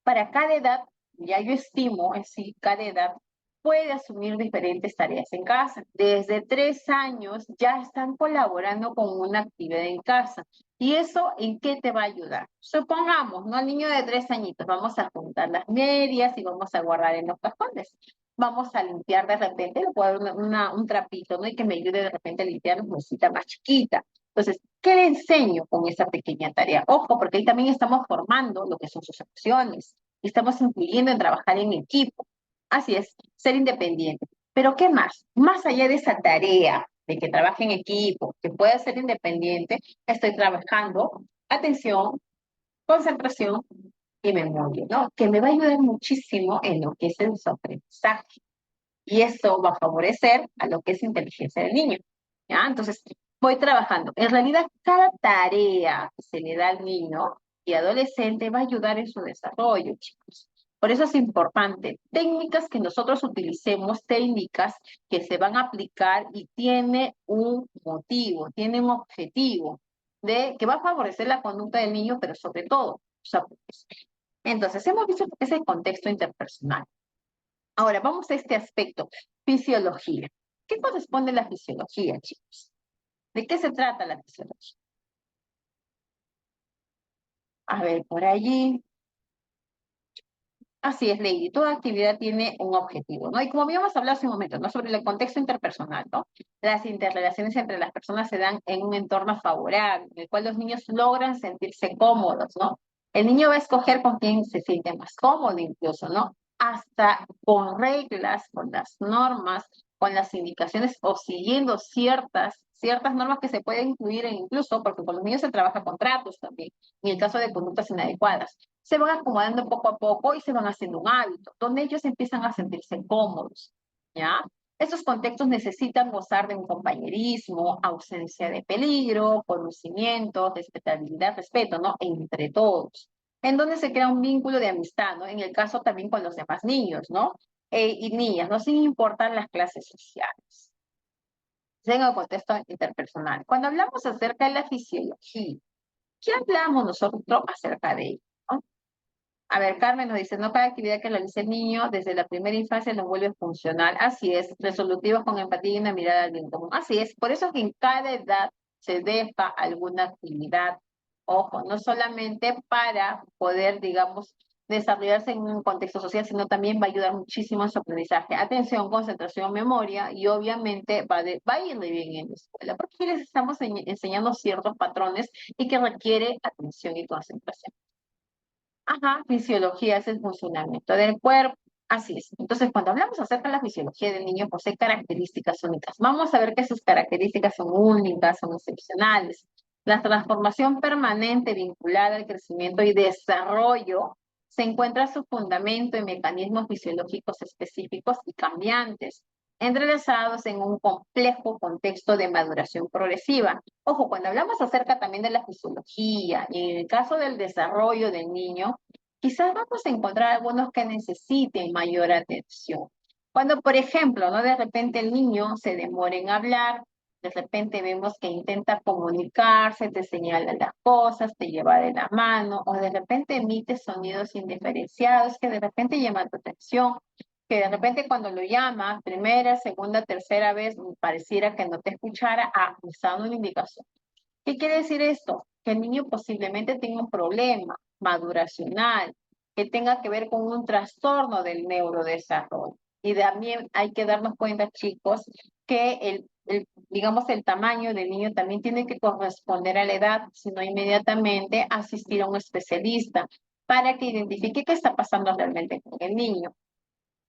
Para cada edad, ya yo estimo, en sí, cada edad puede asumir diferentes tareas en casa. Desde 3 años ya están colaborando con una actividad en casa. ¿Y eso en qué te va a ayudar? Supongamos, ¿no? Al niño de 3 añitos, vamos a juntar las medias y vamos a guardar en los cajones. Vamos a limpiar de repente, le puedo dar un trapito, ¿no? Y que me ayude de repente a limpiar una mesita más chiquita. Entonces, ¿qué le enseño con esa pequeña tarea? Ojo, porque ahí también estamos formando lo que son sus acciones. Y estamos incluyendo en trabajar en equipo. Así es, ser independiente. Pero ¿qué más? Más allá de esa tarea de que trabaje en equipo, que pueda ser independiente, estoy trabajando atención, concentración y memoria, ¿no? Que me va a ayudar muchísimo en lo que es el aprendizaje. Y eso va a favorecer a lo que es inteligencia del niño. ¿Ya? Entonces, voy trabajando. En realidad, cada tarea que se le da al niño y adolescente va a ayudar en su desarrollo, chicos. Por eso es importante, técnicas que nosotros utilicemos, técnicas que se van a aplicar y tiene un motivo, tiene un objetivo de que va a favorecer la conducta del niño, pero sobre todo, su aprendizaje. Entonces, hemos visto ese contexto interpersonal. Ahora, vamos a este aspecto, fisiología. ¿Qué corresponde a la fisiología, chicos? ¿De qué se trata la fisiología? A ver, por allí. Así es, Lady. Toda actividad tiene un objetivo, ¿no? Y como habíamos hablado hace un momento, ¿no? Sobre el contexto interpersonal, ¿no? Las interrelaciones entre las personas se dan en un entorno favorable, en el cual los niños logran sentirse cómodos, ¿no? El niño va a escoger con quién se siente más cómodo incluso, ¿no? Hasta con reglas, con las normas, con las indicaciones o siguiendo ciertas normas que se pueden incluir incluso, porque con los niños se trabaja con tratos también, en el caso de conductas inadecuadas se van acomodando poco a poco y se van haciendo un hábito, donde ellos empiezan a sentirse cómodos, ¿ya? Estos contextos necesitan gozar de un compañerismo, ausencia de peligro, conocimiento, respetabilidad, respeto, ¿no? Entre todos. En donde se crea un vínculo de amistad, ¿no? En el caso también con los demás niños, ¿no? Y niñas, no sin importar las clases sociales. En el contexto interpersonal. Cuando hablamos acerca de la fisiología, ¿qué hablamos nosotros acerca de ello? ¿No? A ver, Carmen nos dice, no cada actividad que realice el niño desde la primera infancia lo vuelve funcional. Así es, resolutivos con empatía y una mirada al bien común. Así es, por eso es que en cada edad se deja alguna actividad. Ojo, no solamente para poder, digamos, desarrollarse en un contexto social, sino también va a ayudar muchísimo en su aprendizaje. Atención, concentración, memoria, y obviamente va a irle bien en la escuela, porque aquí les estamos enseñando ciertos patrones y que requiere atención y concentración. Ajá, fisiología es el funcionamiento del cuerpo. Así es. Entonces, cuando hablamos acerca de la fisiología del niño, posee características únicas. Vamos a ver que sus características son únicas, son excepcionales. La transformación permanente vinculada al crecimiento y desarrollo se encuentra su fundamento en mecanismos fisiológicos específicos y cambiantes. entrelazados en un complejo contexto de maduración progresiva. Ojo, cuando hablamos acerca también de la fisiología y en el caso del desarrollo del niño, quizás vamos a encontrar algunos que necesiten mayor atención. Cuando, por ejemplo, ¿no? De repente el niño se demora en hablar, de repente vemos que intenta comunicarse, te señala las cosas, te lleva de la mano, o de repente emite sonidos indiferenciados que de repente llaman tu atención, que de repente cuando lo llama, primera, segunda, tercera vez, pareciera que no te escuchara, usando una indicación. ¿Qué quiere decir esto? Que el niño posiblemente tenga un problema maduracional, que tenga que ver con un trastorno del neurodesarrollo. Y también hay que darnos cuenta, chicos, que digamos, el tamaño del niño también tiene que corresponder a la edad, sino inmediatamente asistir a un especialista para que identifique qué está pasando realmente con el niño.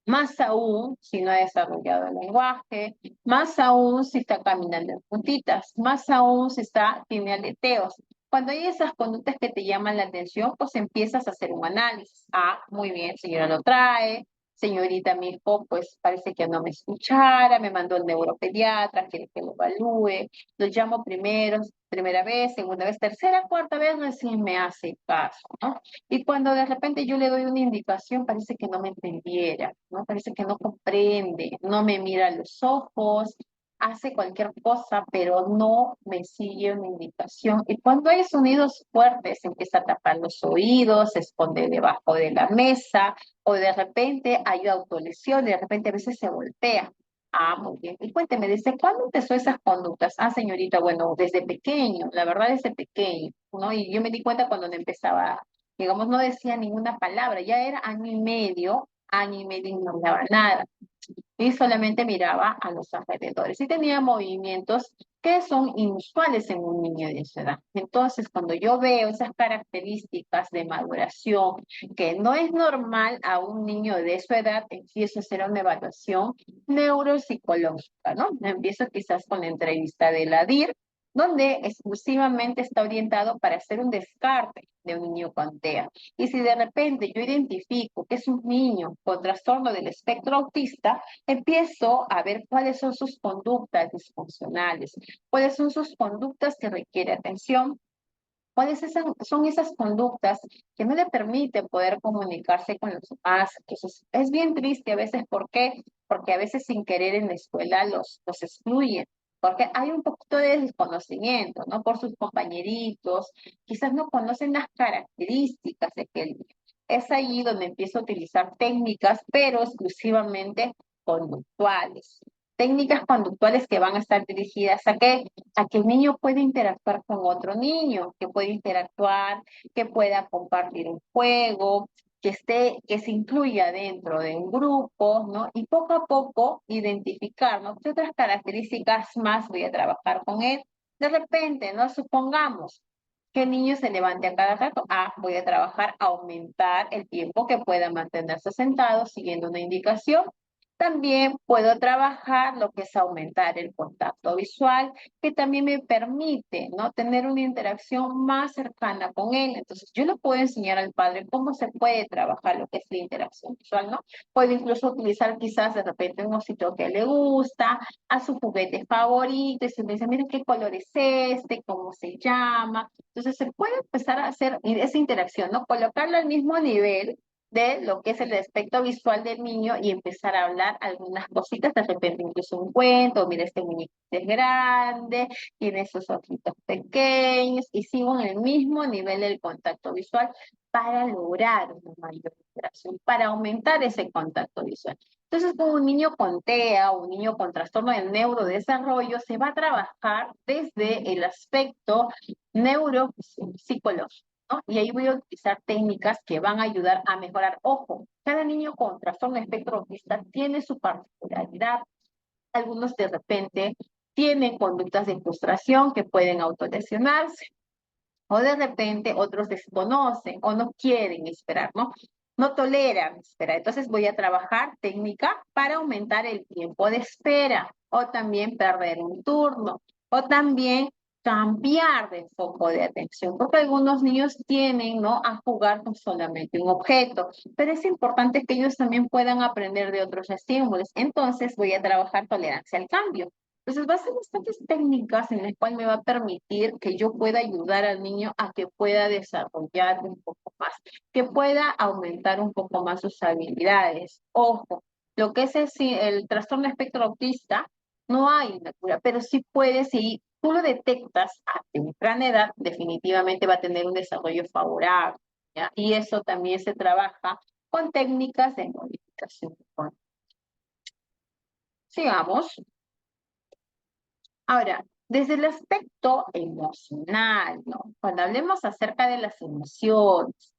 Más aún si no ha desarrollado el lenguaje, más aún si está caminando en puntitas, más aún si tiene aleteos. Cuando hay esas conductas que te llaman la atención, pues empiezas a hacer un análisis. Muy bien, señora lo trae. Señorita, mi hijo, pues parece que no me escuchara, me mandó el neuropediatra, quiere que lo evalúe. Lo llamo primera vez, segunda vez, tercera, cuarta vez, recién me hace caso, ¿no? Y cuando de repente yo le doy una indicación, parece que no me entendiera, ¿no? Parece que no comprende, no me mira a los ojos, hace cualquier cosa, pero no me sigue una indicación. Y cuando hay sonidos fuertes, empieza a tapar los oídos, se esconde debajo de la mesa, o de repente hay autolesión, de repente a veces se voltea. Muy bien. Y cuénteme, ¿desde cuándo empezó esas conductas? Señorita, bueno, desde pequeño, la verdad desde pequeño, ¿no? Y yo me di cuenta cuando no empezaba, digamos, no decía ninguna palabra, ya era año y medio y no hablaba nada. Y solamente miraba a los alrededores y tenía movimientos que son inusuales en un niño de esa edad. Entonces, cuando yo veo esas características de maduración que no es normal a un niño de su edad, empiezo a hacer una evaluación neuropsicológica, ¿no? Empiezo quizás con la entrevista de la DIR, donde exclusivamente está orientado para hacer un descarte de un niño con TEA. Y si de repente yo identifico que es un niño con trastorno del espectro autista, empiezo a ver cuáles son sus conductas disfuncionales, cuáles son sus conductas que requieren atención, son esas conductas que no le permiten poder comunicarse con los demás. Entonces, es bien triste a veces. ¿Por qué? Porque a veces sin querer en la escuela los excluyen. Porque hay un poquito de desconocimiento, ¿no? Por sus compañeritos, quizás no conocen las características de aquel niño. Es ahí donde empiezo a utilizar técnicas, pero exclusivamente conductuales. Técnicas conductuales que van a estar dirigidas a que el niño pueda interactuar con otro niño, que pueda interactuar, que pueda compartir un juego, que se incluya dentro de un grupo, ¿no? Y poco a poco identificar, ¿no? ¿Qué otras características más voy a trabajar con él? De repente, ¿no? Supongamos que el niño se levante a cada rato. Voy a trabajar, aumentar el tiempo que pueda mantenerse sentado siguiendo una indicación. También puedo trabajar lo que es aumentar el contacto visual, que también me permite, ¿no? Tener una interacción más cercana con él. Entonces, yo le puedo enseñar al padre cómo se puede trabajar lo que es la interacción visual, ¿no? Puedo incluso utilizar quizás de repente un osito que le gusta, a su juguete favorito, y se me dice, mira qué color es este, cómo se llama. Entonces, se puede empezar a hacer esa interacción, ¿no? Colocarlo al mismo nivel de lo que es el aspecto visual del niño y empezar a hablar algunas cositas, de repente incluso un cuento, mira, este muñeco es grande, tiene esos ojitos pequeños, y sigo en el mismo nivel del contacto visual para lograr una mayor interacción, para aumentar ese contacto visual. Entonces, con un niño con TEA, un niño con trastorno del neurodesarrollo, se va a trabajar desde el aspecto neuropsicológico, ¿no? Y ahí voy a utilizar técnicas que van a ayudar a mejorar. Ojo, cada niño con trastorno de espectro autista tiene su particularidad. Algunos de repente tienen conductas de frustración que pueden autolesionarse, o de repente otros desconocen o no quieren esperar, ¿no? No toleran esperar. Entonces voy a trabajar técnica para aumentar el tiempo de espera, o también perder un turno, o también cambiar de foco de atención, porque algunos niños tienen, ¿no?, a jugar con solamente un objeto, pero es importante que ellos también puedan aprender de otros estímulos. Entonces voy a trabajar tolerancia al cambio. Entonces va a ser bastantes técnicas en las cuales me va a permitir que yo pueda ayudar al niño a que pueda desarrollar un poco más, que pueda aumentar un poco más sus habilidades. Ojo, lo que es el trastorno espectro autista, no hay una cura, pero sí puede, si tú lo detectas a temprana edad, definitivamente va a tener un desarrollo favorable, ¿ya? Y eso también se trabaja con técnicas de modificación. Sigamos. Ahora, desde el aspecto emocional, ¿no? Cuando hablemos acerca de las emociones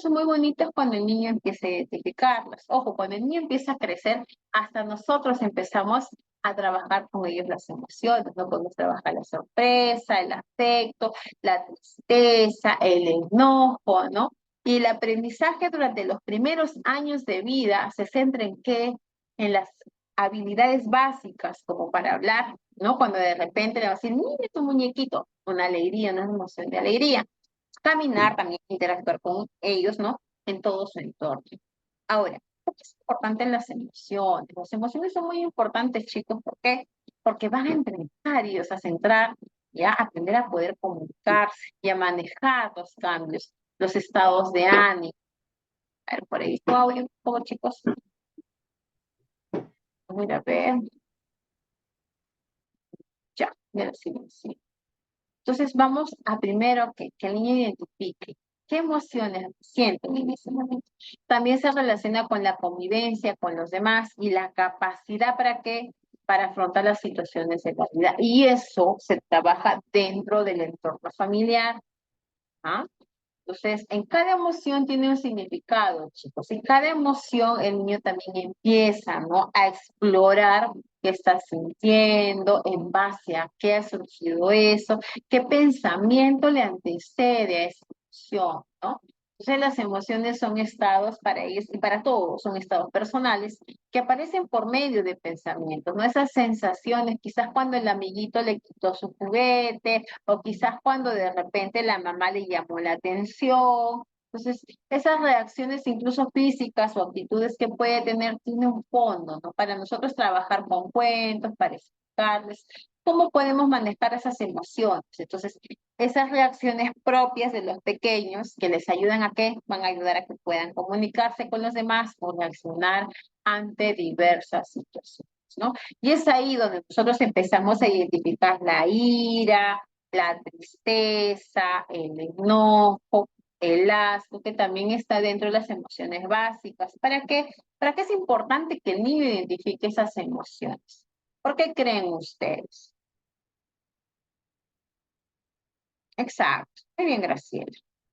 son muy bonitas cuando el niño empieza a identificarlas. Ojo, cuando el niño empieza a crecer, hasta nosotros empezamos a trabajar con ellos las emociones, ¿no? Podemos trabajar la sorpresa, el afecto, la tristeza, el enojo, ¿no? Y el aprendizaje durante los primeros años de vida se centra en qué, en las habilidades básicas, como para hablar, ¿no? Cuando de repente le va a decir, mire tu muñequito, una alegría, una emoción de alegría. Caminar, también interactuar con ellos, ¿no? En todo su entorno. Ahora, ¿por qué es importante las emociones? Las emociones son muy importantes, chicos. ¿Por qué? Porque van a entrenar ellos a centrar, ya a aprender a poder comunicarse y a manejar los cambios, los estados de ánimo. A ver, por ahí tu audio un poco, chicos. Voy a ver. Ya lo silencio. Entonces vamos a primero que el niño identifique qué emociones sienten en ese momento. También se relaciona con la convivencia con los demás y la capacidad para qué, para afrontar las situaciones de la vida. Y eso se trabaja dentro del entorno familiar. ¿Ah? Entonces, en cada emoción tiene un significado, chicos. En cada emoción el niño también empieza, ¿no?, a explorar qué está sintiendo, en base a qué ha surgido eso, qué pensamiento le antecede a esa emoción, ¿no? Entonces, las emociones son estados para ellos y para todos, son estados personales que aparecen por medio de pensamientos, ¿no? Esas sensaciones, quizás cuando el amiguito le quitó su juguete, o quizás cuando de repente la mamá le llamó la atención. Entonces, esas reacciones incluso físicas o actitudes que puede tener tiene un fondo, ¿no? Para nosotros trabajar con cuentos, para explicarles cómo podemos manejar esas emociones. Entonces, esas reacciones propias de los pequeños que les ayudan a qué, van a ayudar a que puedan comunicarse con los demás o reaccionar ante diversas situaciones, ¿no? Y es ahí donde nosotros empezamos a identificar la ira, la tristeza, el enojo, el asco, que también está dentro de las emociones básicas. ¿Para qué? ¿Para qué es importante que el niño identifique esas emociones? ¿Por qué creen ustedes? Exacto. Muy bien, Graciela.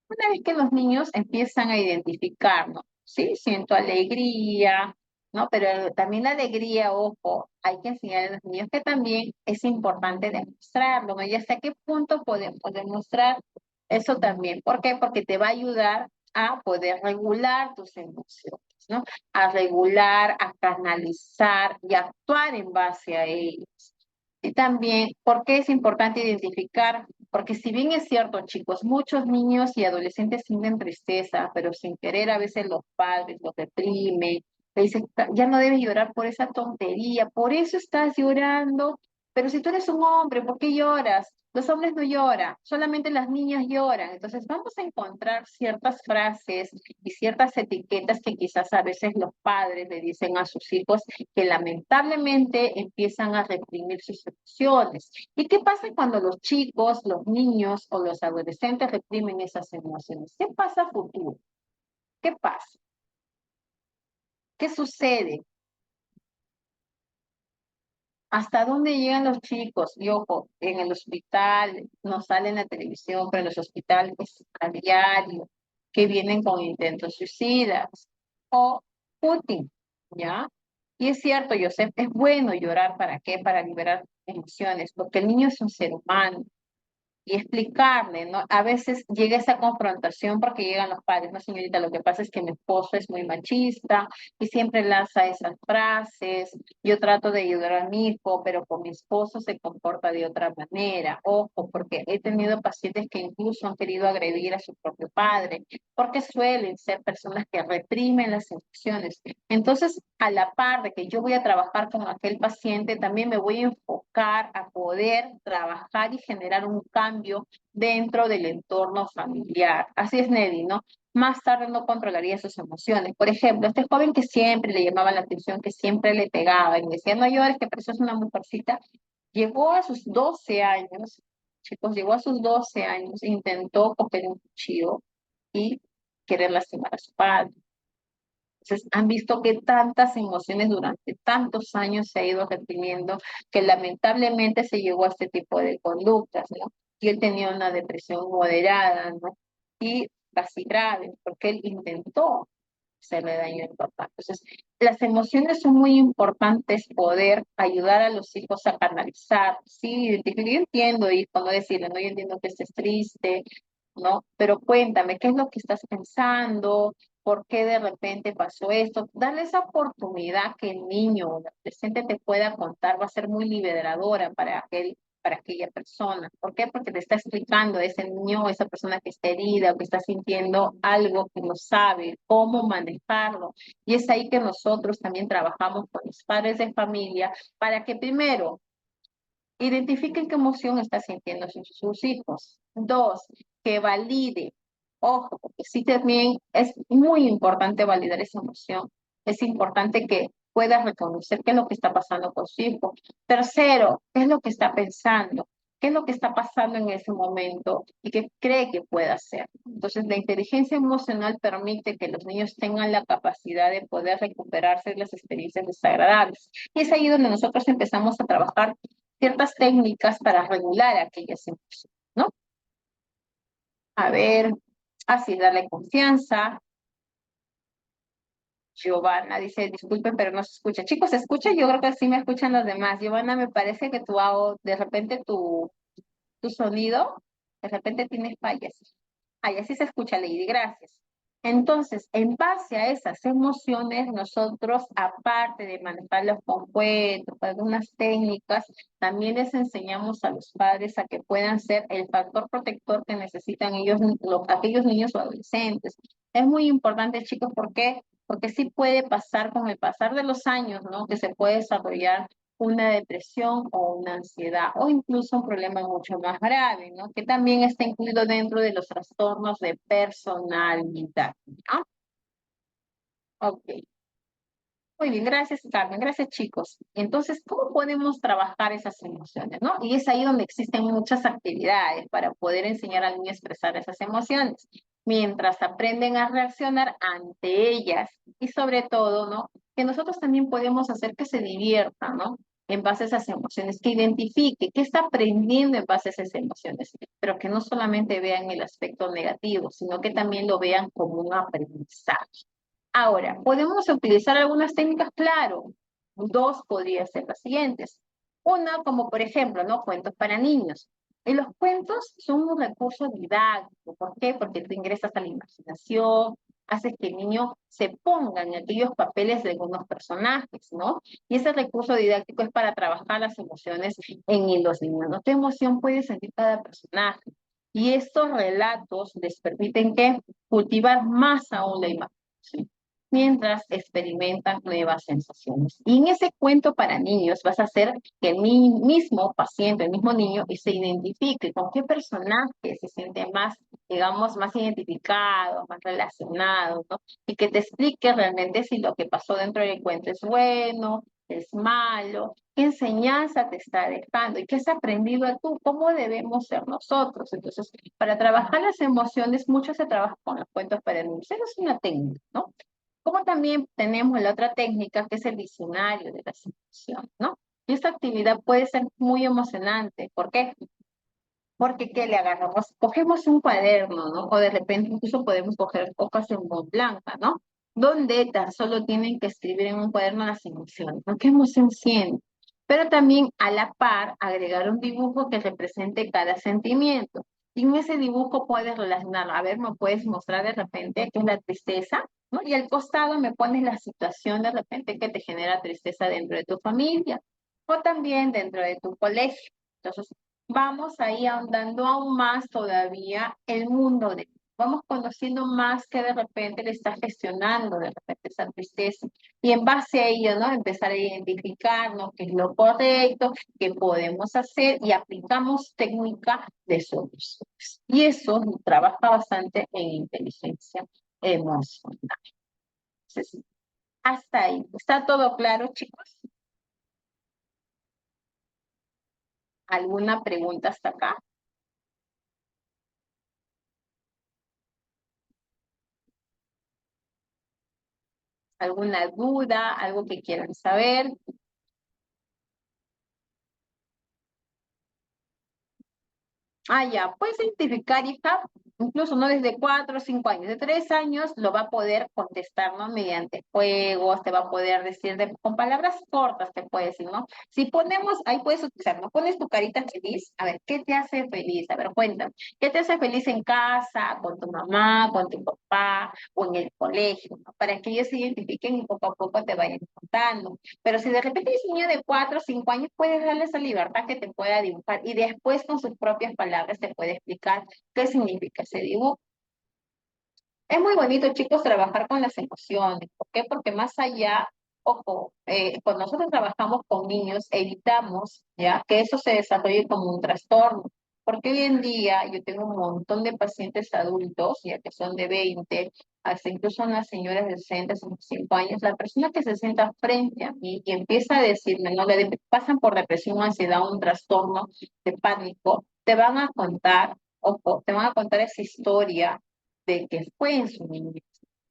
Una vez que los niños empiezan a identificar, ¿no? Sí, siento alegría, ¿no? Pero también la alegría, ojo, hay que enseñar a los niños que también es importante demostrarlo, ¿no? Y hasta qué punto podemos demostrar eso también. ¿Por qué? Porque te va a ayudar a poder regular tus emociones, ¿no? A regular, a canalizar y actuar en base a ellos. Y también, ¿por qué es importante identificar? Porque si bien es cierto, chicos, muchos niños y adolescentes sienten tristeza, pero sin querer a veces los padres los reprimen, le dicen, ya no debes llorar por esa tontería, por eso estás llorando, pero si tú eres un hombre, ¿por qué lloras? Los hombres no lloran, solamente las niñas lloran. Entonces vamos a encontrar ciertas frases y ciertas etiquetas que quizás a veces los padres le dicen a sus hijos que lamentablemente empiezan a reprimir sus emociones. ¿Y qué pasa cuando los chicos, los niños o los adolescentes reprimen esas emociones? ¿Qué pasa a futuro? ¿Qué pasa? ¿Qué sucede? ¿Hasta dónde llegan los chicos? Y ojo, en el hospital, no sale en la televisión, pero en los hospitales a diario, que vienen con intentos suicidas. O Putin, ¿ya? Y es cierto, Joseph, es bueno llorar, ¿para qué? Para liberar emociones, porque el niño es un ser humano. y explicarle, ¿no? A veces llega esa confrontación porque llegan los padres, no, señorita, lo que pasa es que mi esposo es muy machista y siempre lanza esas frases, yo trato de ayudar a mi hijo, pero con mi esposo se comporta de otra manera. Ojo, porque he tenido pacientes que incluso han querido agredir a su propio padre, porque suelen ser personas que reprimen las emociones. Entonces, a la par de que yo voy a trabajar con aquel paciente, también me voy a enfocar a poder trabajar y generar un cambio dentro del entorno familiar. Así es, Nelly, ¿no? Más tarde no controlaría sus emociones. Por ejemplo, este joven que siempre le llamaba la atención, que siempre le pegaba y me decía, no llores, que pareces una mujercita, llegó a sus 12 años, chicos, llegó a sus 12 años, intentó coger un cuchillo y querer lastimar a su padre. Entonces, han visto que tantas emociones durante tantos años se ha ido reprimiendo que lamentablemente se llegó a este tipo de conductas, ¿no? Y él tenía una depresión moderada, ¿no? Y casi grave, porque él intentó hacerle daño al papá. Entonces, las emociones son muy importantes, poder ayudar a los hijos a canalizar, sí, identificar, yo entiendo, hijo, no decirle, no, yo entiendo que estés triste, ¿no? Pero cuéntame, ¿qué es lo que estás pensando? ¿Por qué de repente pasó esto? Darle esa oportunidad que el niño o el adolescente te pueda contar va a ser muy liberadora para aquella persona. ¿Por qué? Porque te está explicando a ese niño o esa persona que está herida o que está sintiendo algo que no sabe cómo manejarlo. Y es ahí que nosotros también trabajamos con los padres de familia para que primero identifiquen qué emoción está sintiendo sus hijos. Dos, que valide. Ojo, porque sí también es muy importante validar esa emoción. Es importante que puedas reconocer qué es lo que está pasando con su hijo. Tercero, qué es lo que está pensando, qué es lo que está pasando en ese momento y qué cree que puede hacer. Entonces, la inteligencia emocional permite que los niños tengan la capacidad de poder recuperarse de las experiencias desagradables. Y es ahí donde nosotros empezamos a trabajar ciertas técnicas para regular aquellas emociones, ¿no? A ver, así darle confianza. Giovanna dice, disculpen, pero no se escucha. Chicos, ¿se escucha? Yo creo que sí me escuchan los demás. Giovanna, me parece que tu audio, de repente tu sonido, de repente tiene fallas. Ahí así se escucha, Lady, gracias. Entonces, en base a esas emociones, nosotros, aparte de manejarlos con cuentos, con algunas técnicas, también les enseñamos a los padres a que puedan ser el factor protector que necesitan ellos, aquellos niños o adolescentes. Es muy importante, chicos, ¿por qué? Porque sí puede pasar con el pasar de los años, ¿no? Que se puede desarrollar una depresión o una ansiedad o incluso un problema mucho más grave, ¿no? Que también está incluido dentro de los trastornos de personalidad, ¿no? Ok. Muy bien, gracias Carmen, gracias chicos. Entonces, ¿cómo podemos trabajar esas emociones, no? Y es ahí donde existen muchas actividades para poder enseñar al niño a expresar esas emociones, mientras aprenden a reaccionar ante ellas y sobre todo, ¿no? Que nosotros también podemos hacer que se divierta, ¿no? En base a esas emociones, que identifique qué está aprendiendo en base a esas emociones, pero que no solamente vean el aspecto negativo, sino que también lo vean como un aprendizaje. Ahora, ¿podemos utilizar algunas técnicas? Claro, dos podrían ser las siguientes. Una, como por ejemplo, ¿no? Cuentos para niños. Y los cuentos son un recurso didáctico. ¿Por qué? Porque tú ingresas a la imaginación, haces que el niño se ponga en aquellos papeles de algunos personajes, ¿no? Y ese recurso didáctico es para trabajar las emociones en los niños, ¿no? ¿Qué emoción puede sentir cada personaje? Y estos relatos les permiten que cultivar más aún la imaginación mientras experimentan nuevas sensaciones. Y en ese cuento para niños vas a hacer que el mismo paciente, el mismo niño, se identifique con qué personaje se siente más, digamos, más identificado, más relacionado, ¿no? Y que te explique realmente si lo que pasó dentro del cuento es bueno, es malo, qué enseñanza te está dejando y qué has aprendido tú, cómo debemos ser nosotros. Entonces, para trabajar las emociones, mucho se trabaja con los cuentos para niños. Esa es una técnica, ¿no? Como también tenemos la otra técnica que es el diccionario de la emociones, ¿no? Y esta actividad puede ser muy emocionante. ¿Por qué? Porque ¿qué le agarramos? Cogemos un cuaderno, ¿no? O de repente incluso podemos coger hojas en blanca, ¿no? Donde tan solo tienen que escribir en un cuaderno las emociones, ¿no? ¿Qué emoción sienten? pero también a la par agregar un dibujo que represente cada sentimiento. Y en ese dibujo puedes relacionar, a ver, me puedes mostrar de repente qué es la tristeza, ¿no? Y al costado me pones la situación de repente que te genera tristeza dentro de tu familia o también dentro de tu colegio. Entonces, vamos ahí ahondando aún más todavía el mundo de vamos conociendo más que de repente le está gestionando de repente esa tristeza. Y en base a ello, ¿no? Empezar a identificar, ¿no? Qué es lo correcto, qué podemos hacer y aplicamos técnica de soluciones. Y eso trabaja bastante en inteligencia emocional. Entonces, hasta ahí. ¿Está todo claro, chicos? ¿Alguna pregunta hasta acá? ¿Alguna duda? ¿Algo que quieran saber? Ah, ya, puedes identificar, hija, incluso no desde 4 o 5 años, de 3 años lo va a poder contestar, ¿no? Mediante juegos, te va a poder decir, con palabras cortas te puede decir, ¿no? Si ponemos, ahí puedes utilizar, ¿no? Pones tu carita feliz, a ver, ¿qué te hace feliz? A ver, cuéntame, ¿qué te hace feliz en casa, con tu mamá, con tu papá o en el colegio, ¿no? Para que ellos se identifiquen y poco a poco te vayan contando. Pero si de repente es un niño de 4 o 5 años, puedes darle esa libertad que te pueda dibujar y después con sus propias palabras te puede explicar qué significa ese dibujo. Es muy bonito, chicos, trabajar con las emociones. ¿Por qué? Porque más allá, ojo, cuando nosotros trabajamos con niños, evitamos ya que eso se desarrolle como un trastorno. Porque hoy en día yo tengo un montón de pacientes adultos, ya que son de 20, hasta incluso unas señoras de 60, 65 años, la persona que se sienta frente a mí y empieza a decirme, ¿no? Pasan por depresión, ansiedad, un trastorno de pánico, te van a contar, ojo, te van a contar esa historia de que fue en su niñez.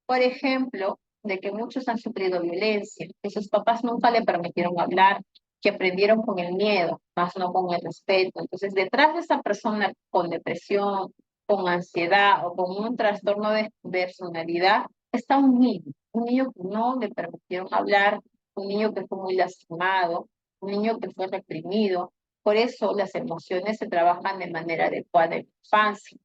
Por ejemplo, de que muchos han sufrido violencia, que sus papás nunca le permitieron hablar, que aprendieron con el miedo, más no con el respeto. Entonces, detrás de esa persona con depresión, con ansiedad o con un trastorno de personalidad, está un niño que no le permitieron hablar, un niño que fue muy lastimado, un niño que fue reprimido. Por eso las emociones se trabajan de manera adecuada en la infancia.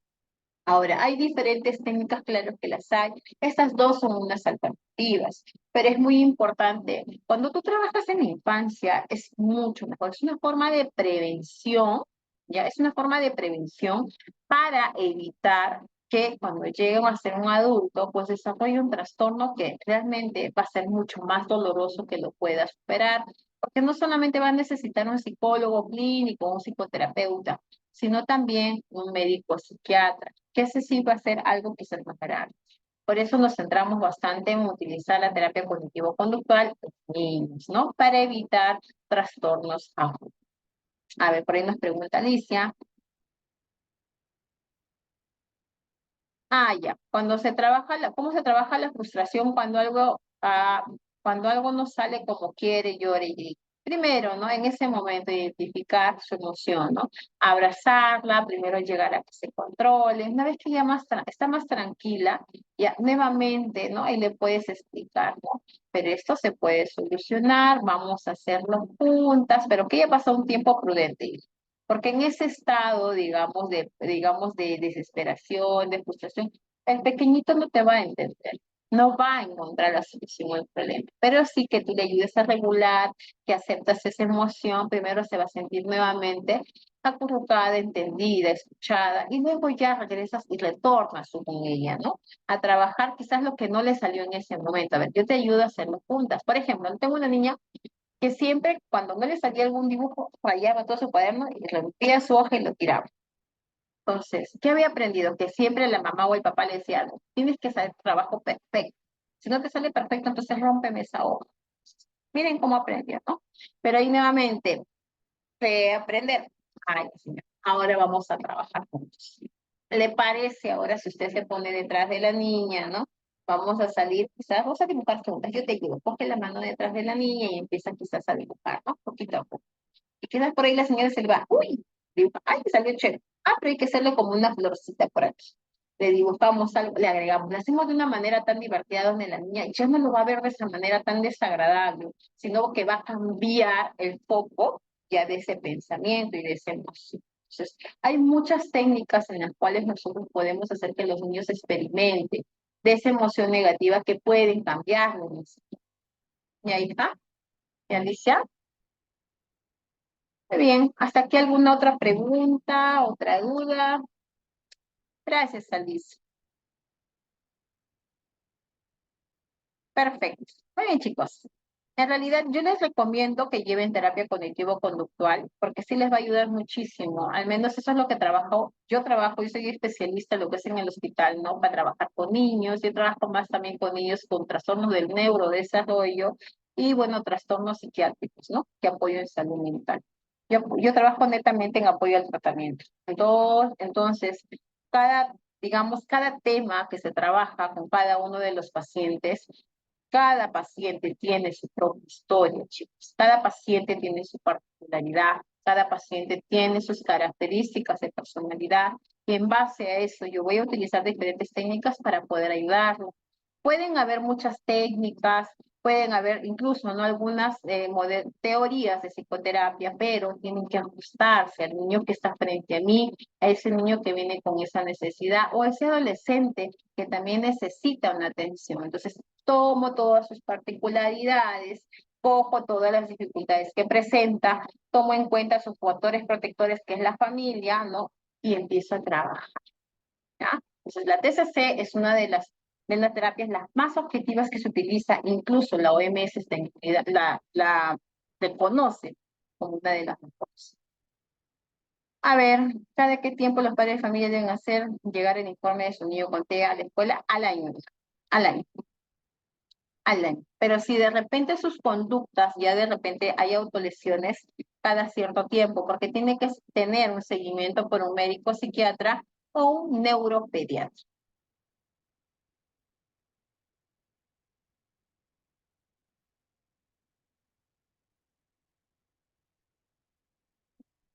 Ahora, hay diferentes técnicas, claro que las hay. Estas dos son unas alternativas, pero es muy importante. Cuando tú trabajas en la infancia, es mucho mejor. Es una forma de prevención, ¿ya? Es una forma de prevención para evitar que cuando lleguen a ser un adulto, pues desarrolle un trastorno que realmente va a ser mucho más doloroso que lo pueda superar, porque no solamente va a necesitar un psicólogo clínico, un psicoterapeuta, sino también un médico psiquiatra que ese sí va a ser algo que se reparará. Por eso nos centramos bastante en utilizar la terapia cognitivo-conductual en niños, ¿no? Para evitar trastornos agudos. A ver, por ahí nos pregunta Alicia. Ah, ya. Cuando se trabaja ¿cómo se trabaja la frustración cuando algo no sale como quiere, llore y grita? Primero, ¿no? En ese momento identificar su emoción, ¿no? Abrazarla, primero llegar a que se controle. Una vez que ya está más tranquila, ya nuevamente, ¿no? Ahí le puedes explicar, ¿no? Pero esto se puede solucionar, vamos a hacerlo juntas, pero que ya pasó un tiempo prudente. Porque en ese estado, digamos, de desesperación, de frustración, el pequeñito no te va a entender, no va a encontrar la solución al problema, pero sí que tú le ayudes a regular, que aceptas esa emoción, primero se va a sentir nuevamente acurrucada, entendida, escuchada, y luego ya regresas y retornas tú con ella, ¿no? A trabajar quizás lo que no le salió en ese momento. A ver, yo te ayudo a hacerlo juntas. Por ejemplo, tengo una niña que siempre cuando no le salía algún dibujo, rayaba todo su cuaderno y rompía su hoja y lo tiraba. Entonces, ¿qué había aprendido? Que siempre la mamá o el papá le decía, "No, tienes que hacer trabajo perfecto. Si no te sale perfecto, entonces rómpeme esa hoja". Miren cómo aprendió, ¿no? Pero ahí nuevamente, aprender. Ay, señor, ahora vamos a trabajar juntos. ¿Le parece ahora si usted se pone detrás de la niña, ¿no? Vamos a salir, quizás vamos a dibujar juntas. Yo te ayudo, coge la mano detrás de la niña y empieza quizás a dibujar, ¿no? Poquito a poco. Y quizás por ahí la señora se le va, uy, dibuja, ay, salió chévere. Ah, pero hay que hacerle como una florcita por aquí. le dibujamos algo, le agregamos, le hacemos de una manera tan divertida donde la niña ya no lo va a ver de esa manera tan desagradable, sino que va a cambiar el foco ya de ese pensamiento y de esa emoción. Entonces, hay muchas técnicas en las cuales nosotros podemos hacer que los niños experimenten de esa emoción negativa que pueden cambiarlo. ¿Y ahí está? ¿Y Alicia? Muy bien. ¿Hasta aquí alguna otra pregunta, otra duda? Gracias, Alicia. Perfecto. Muy bien, chicos. En realidad, yo les recomiendo que lleven terapia cognitivo-conductual, porque sí les va a ayudar muchísimo. Al menos eso es lo que trabajo. Yo soy especialista en lo que es en el hospital, ¿no? Para trabajar con niños. Yo trabajo más también con niños con trastornos del neurodesarrollo y, bueno, trastornos psiquiátricos, ¿no? Que apoyo en salud mental. Yo trabajo netamente en apoyo al tratamiento. Entonces, digamos, cada tema que se trabaja con cada uno de los pacientes, cada paciente tiene su propia historia, chicos. Cada paciente tiene su particularidad, cada paciente tiene sus características de personalidad y en base a eso yo voy a utilizar diferentes técnicas para poder ayudarlo. Pueden haber muchas técnicas, pueden haber incluso ¿no? algunas teorías de psicoterapia, pero tienen que ajustarse al niño que está frente a mí, a ese niño que viene con esa necesidad o a ese adolescente que también necesita una atención. Entonces, tomo todas sus particularidades, cojo todas las dificultades que presenta, tomo en cuenta sus factores protectores, que es la familia, ¿no? Y empiezo a trabajar, ¿ya? Entonces, la TCC es una de las terapias las más objetivas que se utiliza, incluso la OMS la reconoce como una de las mejores. A ver, ¿cada qué tiempo los padres de familia deben hacer llegar el informe de su niño con TEA a la escuela? Al año, al año, al año. Pero si de repente sus conductas, ya de repente hay autolesiones cada cierto tiempo, porque tiene que tener un seguimiento por un médico psiquiatra o un neuropediatra.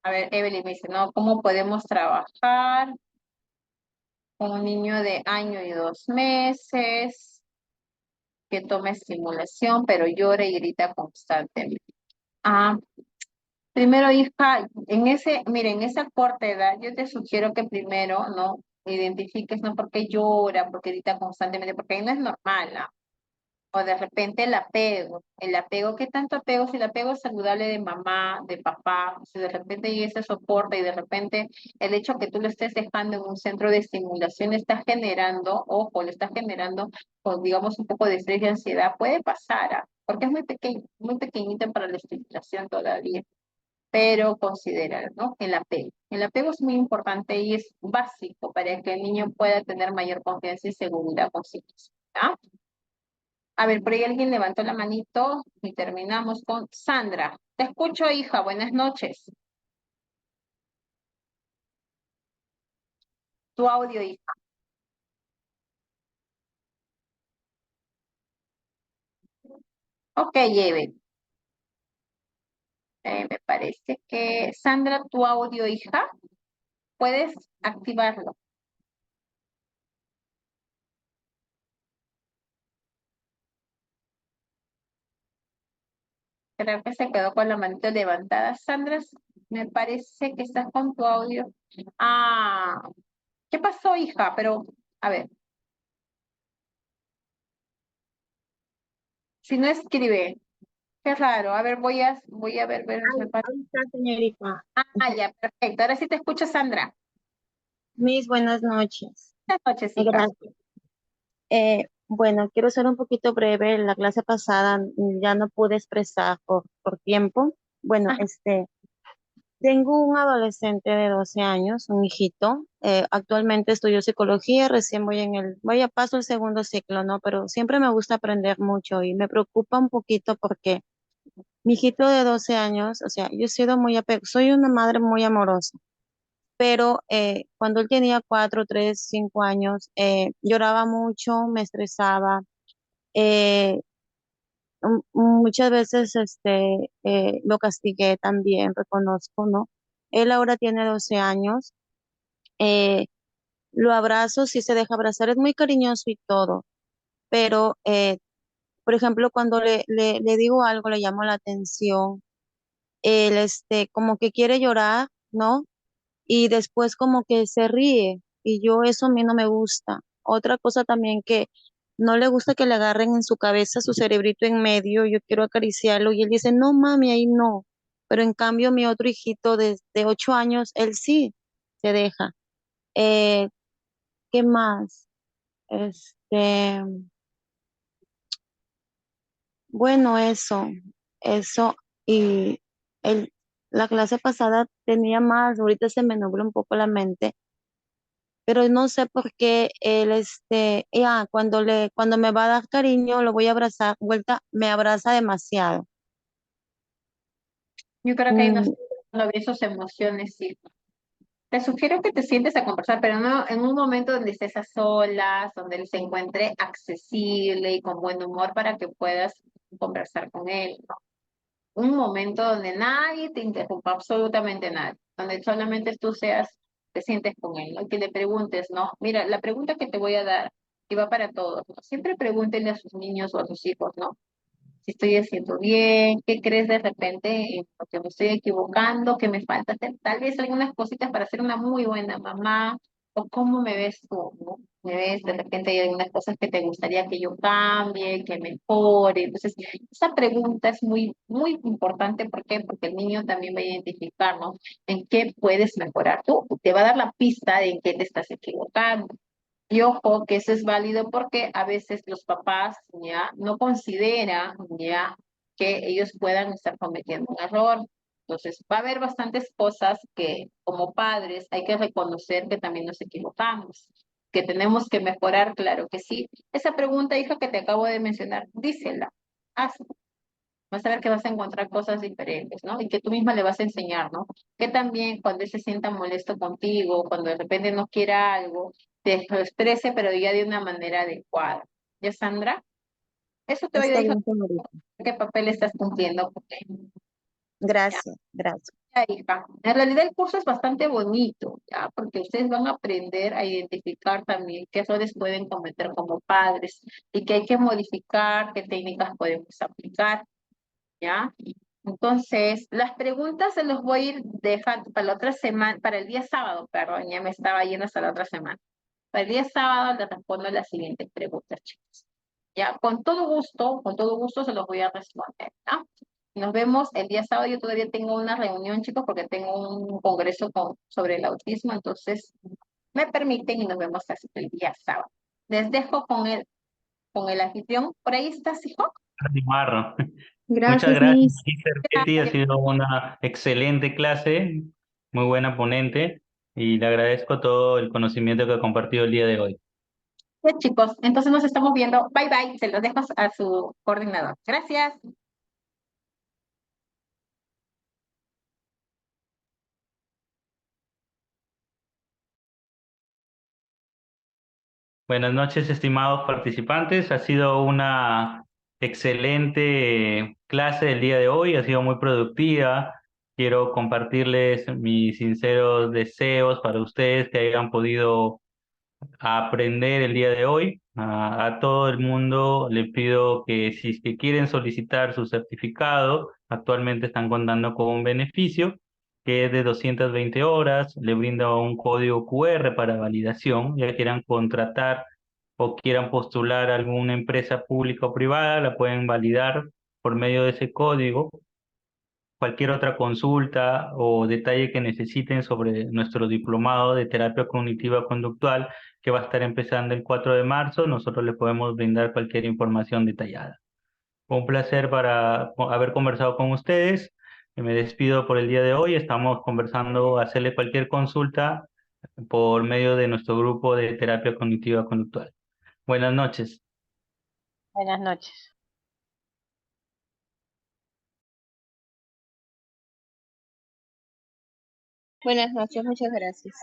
A ver, Evelyn me dice, ¿no? ¿Cómo podemos trabajar con un niño de año y 2 meses que toma estimulación, pero llora y grita constantemente? Ah, primero, hija, miren, en esa corta edad, yo te sugiero que primero, ¿no? Identifiques, ¿no? ¿Por qué llora? ¿Por qué grita constantemente? Porque ahí no es normal, ¿no? O de repente el apego, ¿qué tanto apego? Si el apego es saludable de mamá, de papá, si de repente hay ese soporte y de repente el hecho que tú lo estés dejando en un centro de estimulación está generando, ojo, le está generando, pues, digamos, un poco de estrés y ansiedad, puede pasar, ¿ah? Porque es muy pequeño, muy pequeñito para la estimulación todavía, pero considera, ¿no? El apego. El apego es muy importante y es básico para que el niño pueda tener mayor confianza y seguridad con sí mismo, ¿ah? A ver, por ahí alguien levantó la manito y terminamos con Sandra. Te escucho, hija. Buenas noches. Tu audio, hija. Ok, Eve. Me parece que Sandra, tu audio, hija, puedes activarlo. Creo que se quedó con la manito levantada. Sandra, me parece que estás con tu audio. Ah, ¿qué pasó, hija? Pero, a ver, si no escribe, qué raro. A ver, voy a ver. Ahí está, señorita. Ah, ya, perfecto. Ahora sí te escucho, Sandra. Mis buenas noches. Buenas noches, hija. Gracias. Bueno, quiero ser un poquito breve. La clase pasada ya no pude expresar por tiempo. Bueno, Ah, tengo un adolescente de 12 años, un hijito. Actualmente estudio psicología, recién voy a paso el segundo ciclo, ¿no? Pero siempre me gusta aprender mucho y me preocupa un poquito porque mi hijito de 12 años, o sea, yo he sido soy una madre muy amorosa, pero cuando él tenía 4, 3, 5 años, lloraba mucho, me estresaba. eh, Muchas veces lo castigué también, reconozco, ¿no? Él ahora tiene 12 años. eh, lo abrazo, sí se deja abrazar, es muy cariñoso y todo, pero, por ejemplo, cuando le digo algo, le llamo la atención, él, como que quiere llorar, ¿no? Y después como que se ríe y yo eso a mí no me gusta. Otra cosa también que no le gusta que le agarren en su cabeza su cerebrito en medio, yo quiero acariciarlo y él dice, no mami, ahí no. Pero en cambio mi otro hijito de 8 años, él sí se deja. Eh, ¿Qué más? Este, bueno, eso y el, la clase pasada tenía más, ahorita se me nubla un poco la mente pero no sé por qué él, cuando me va a dar cariño, lo voy a abrazar, vuelta, me abraza demasiado. Yo creo que ahí nos Mm, de esas emociones, sí. Te sugiero que te sientes a conversar, pero no en un momento donde estés a solas, donde él se encuentre accesible y con buen humor para que puedas conversar con él, ¿no? Un momento donde nadie te interrumpa, absolutamente nadie, donde solamente tú seas, te sientes con él, ¿no? Y que le preguntes, ¿no? Mira, la pregunta que te voy a dar, y va para todos, ¿no? Siempre pregúntenle a sus niños o a sus hijos, ¿no? Si estoy haciendo bien, qué crees de repente en lo que me estoy equivocando, que me falta hacer tal vez algunas cositas para ser una muy buena mamá, o cómo me ves tú, ¿no? Me ves, de repente hay algunas cosas que te gustaría que yo cambie, que mejore. Entonces, esa pregunta es muy, muy importante. ¿Por qué? Porque el niño también va a identificar, ¿no? En qué puedes mejorar tú. Te va a dar la pista de en qué te estás equivocando. Y ojo, que eso es válido porque a veces los papás ya no consideran ya que ellos puedan estar cometiendo un error. Entonces, va a haber bastantes cosas que como padres hay que reconocer que también nos equivocamos, que tenemos que mejorar, claro que sí. Esa pregunta, hija, que te acabo de mencionar, dísela, hazla. Vas a ver que vas a encontrar cosas diferentes, ¿no? Y que tú misma le vas a enseñar, ¿no? Que también cuando él se sienta molesto contigo, cuando de repente no quiera algo, te lo exprese, pero ya de una manera adecuada. ¿Ya, Sandra? Eso te voy a Está decir bien, señorita. qué papel estás cumpliendo con él. Ya, Gracias, gracias. ya, hija. En realidad el curso es bastante bonito, ¿ya? Porque ustedes van a aprender a identificar también qué errores pueden cometer como padres y qué hay que modificar, qué técnicas podemos aplicar. ¿Ya? Entonces, las preguntas se los voy a ir dejando para la otra semana, para el día sábado, perdón, ya me estaba yendo hasta la otra semana. Para el día sábado les respondo las siguientes preguntas, chicos. Ya, con todo gusto se los voy a responder, ¿ya? Nos vemos el día sábado. Yo todavía tengo una reunión, chicos, porque tengo un congreso sobre el autismo, entonces me permiten y nos vemos hasta el día sábado. Les dejo con el anfitrión. ¿Por ahí estás, hijo? Marro. Muchas Gracias, gracias, Miss. Giselle Betty. Ha sido una excelente clase, muy buena ponente, y le agradezco todo el conocimiento que ha compartido el día de hoy. Bien, chicos, entonces nos estamos viendo. Bye bye. Se los dejo a su coordinador. Gracias. Buenas noches, estimados participantes. Ha sido una excelente clase el día de hoy, ha sido muy productiva. Quiero compartirles mis sinceros deseos para ustedes que hayan podido aprender el día de hoy. A todo el mundo le pido que si es que quieren solicitar su certificado, actualmente están contando con un beneficio que es de 220 horas, le brinda un código QR para validación, ya quieran contratar o quieran postular a alguna empresa pública o privada, la pueden validar por medio de ese código. Cualquier otra consulta o detalle que necesiten sobre nuestro diplomado de terapia cognitiva conductual que va a estar empezando el 4 de marzo, nosotros le podemos brindar cualquier información detallada. Fue un placer para haber conversado con ustedes. Me despido por el día de hoy. Estamos conversando, hacerle cualquier consulta por medio de nuestro grupo de terapia cognitiva conductual. Buenas noches. Buenas noches. Buenas noches, muchas gracias.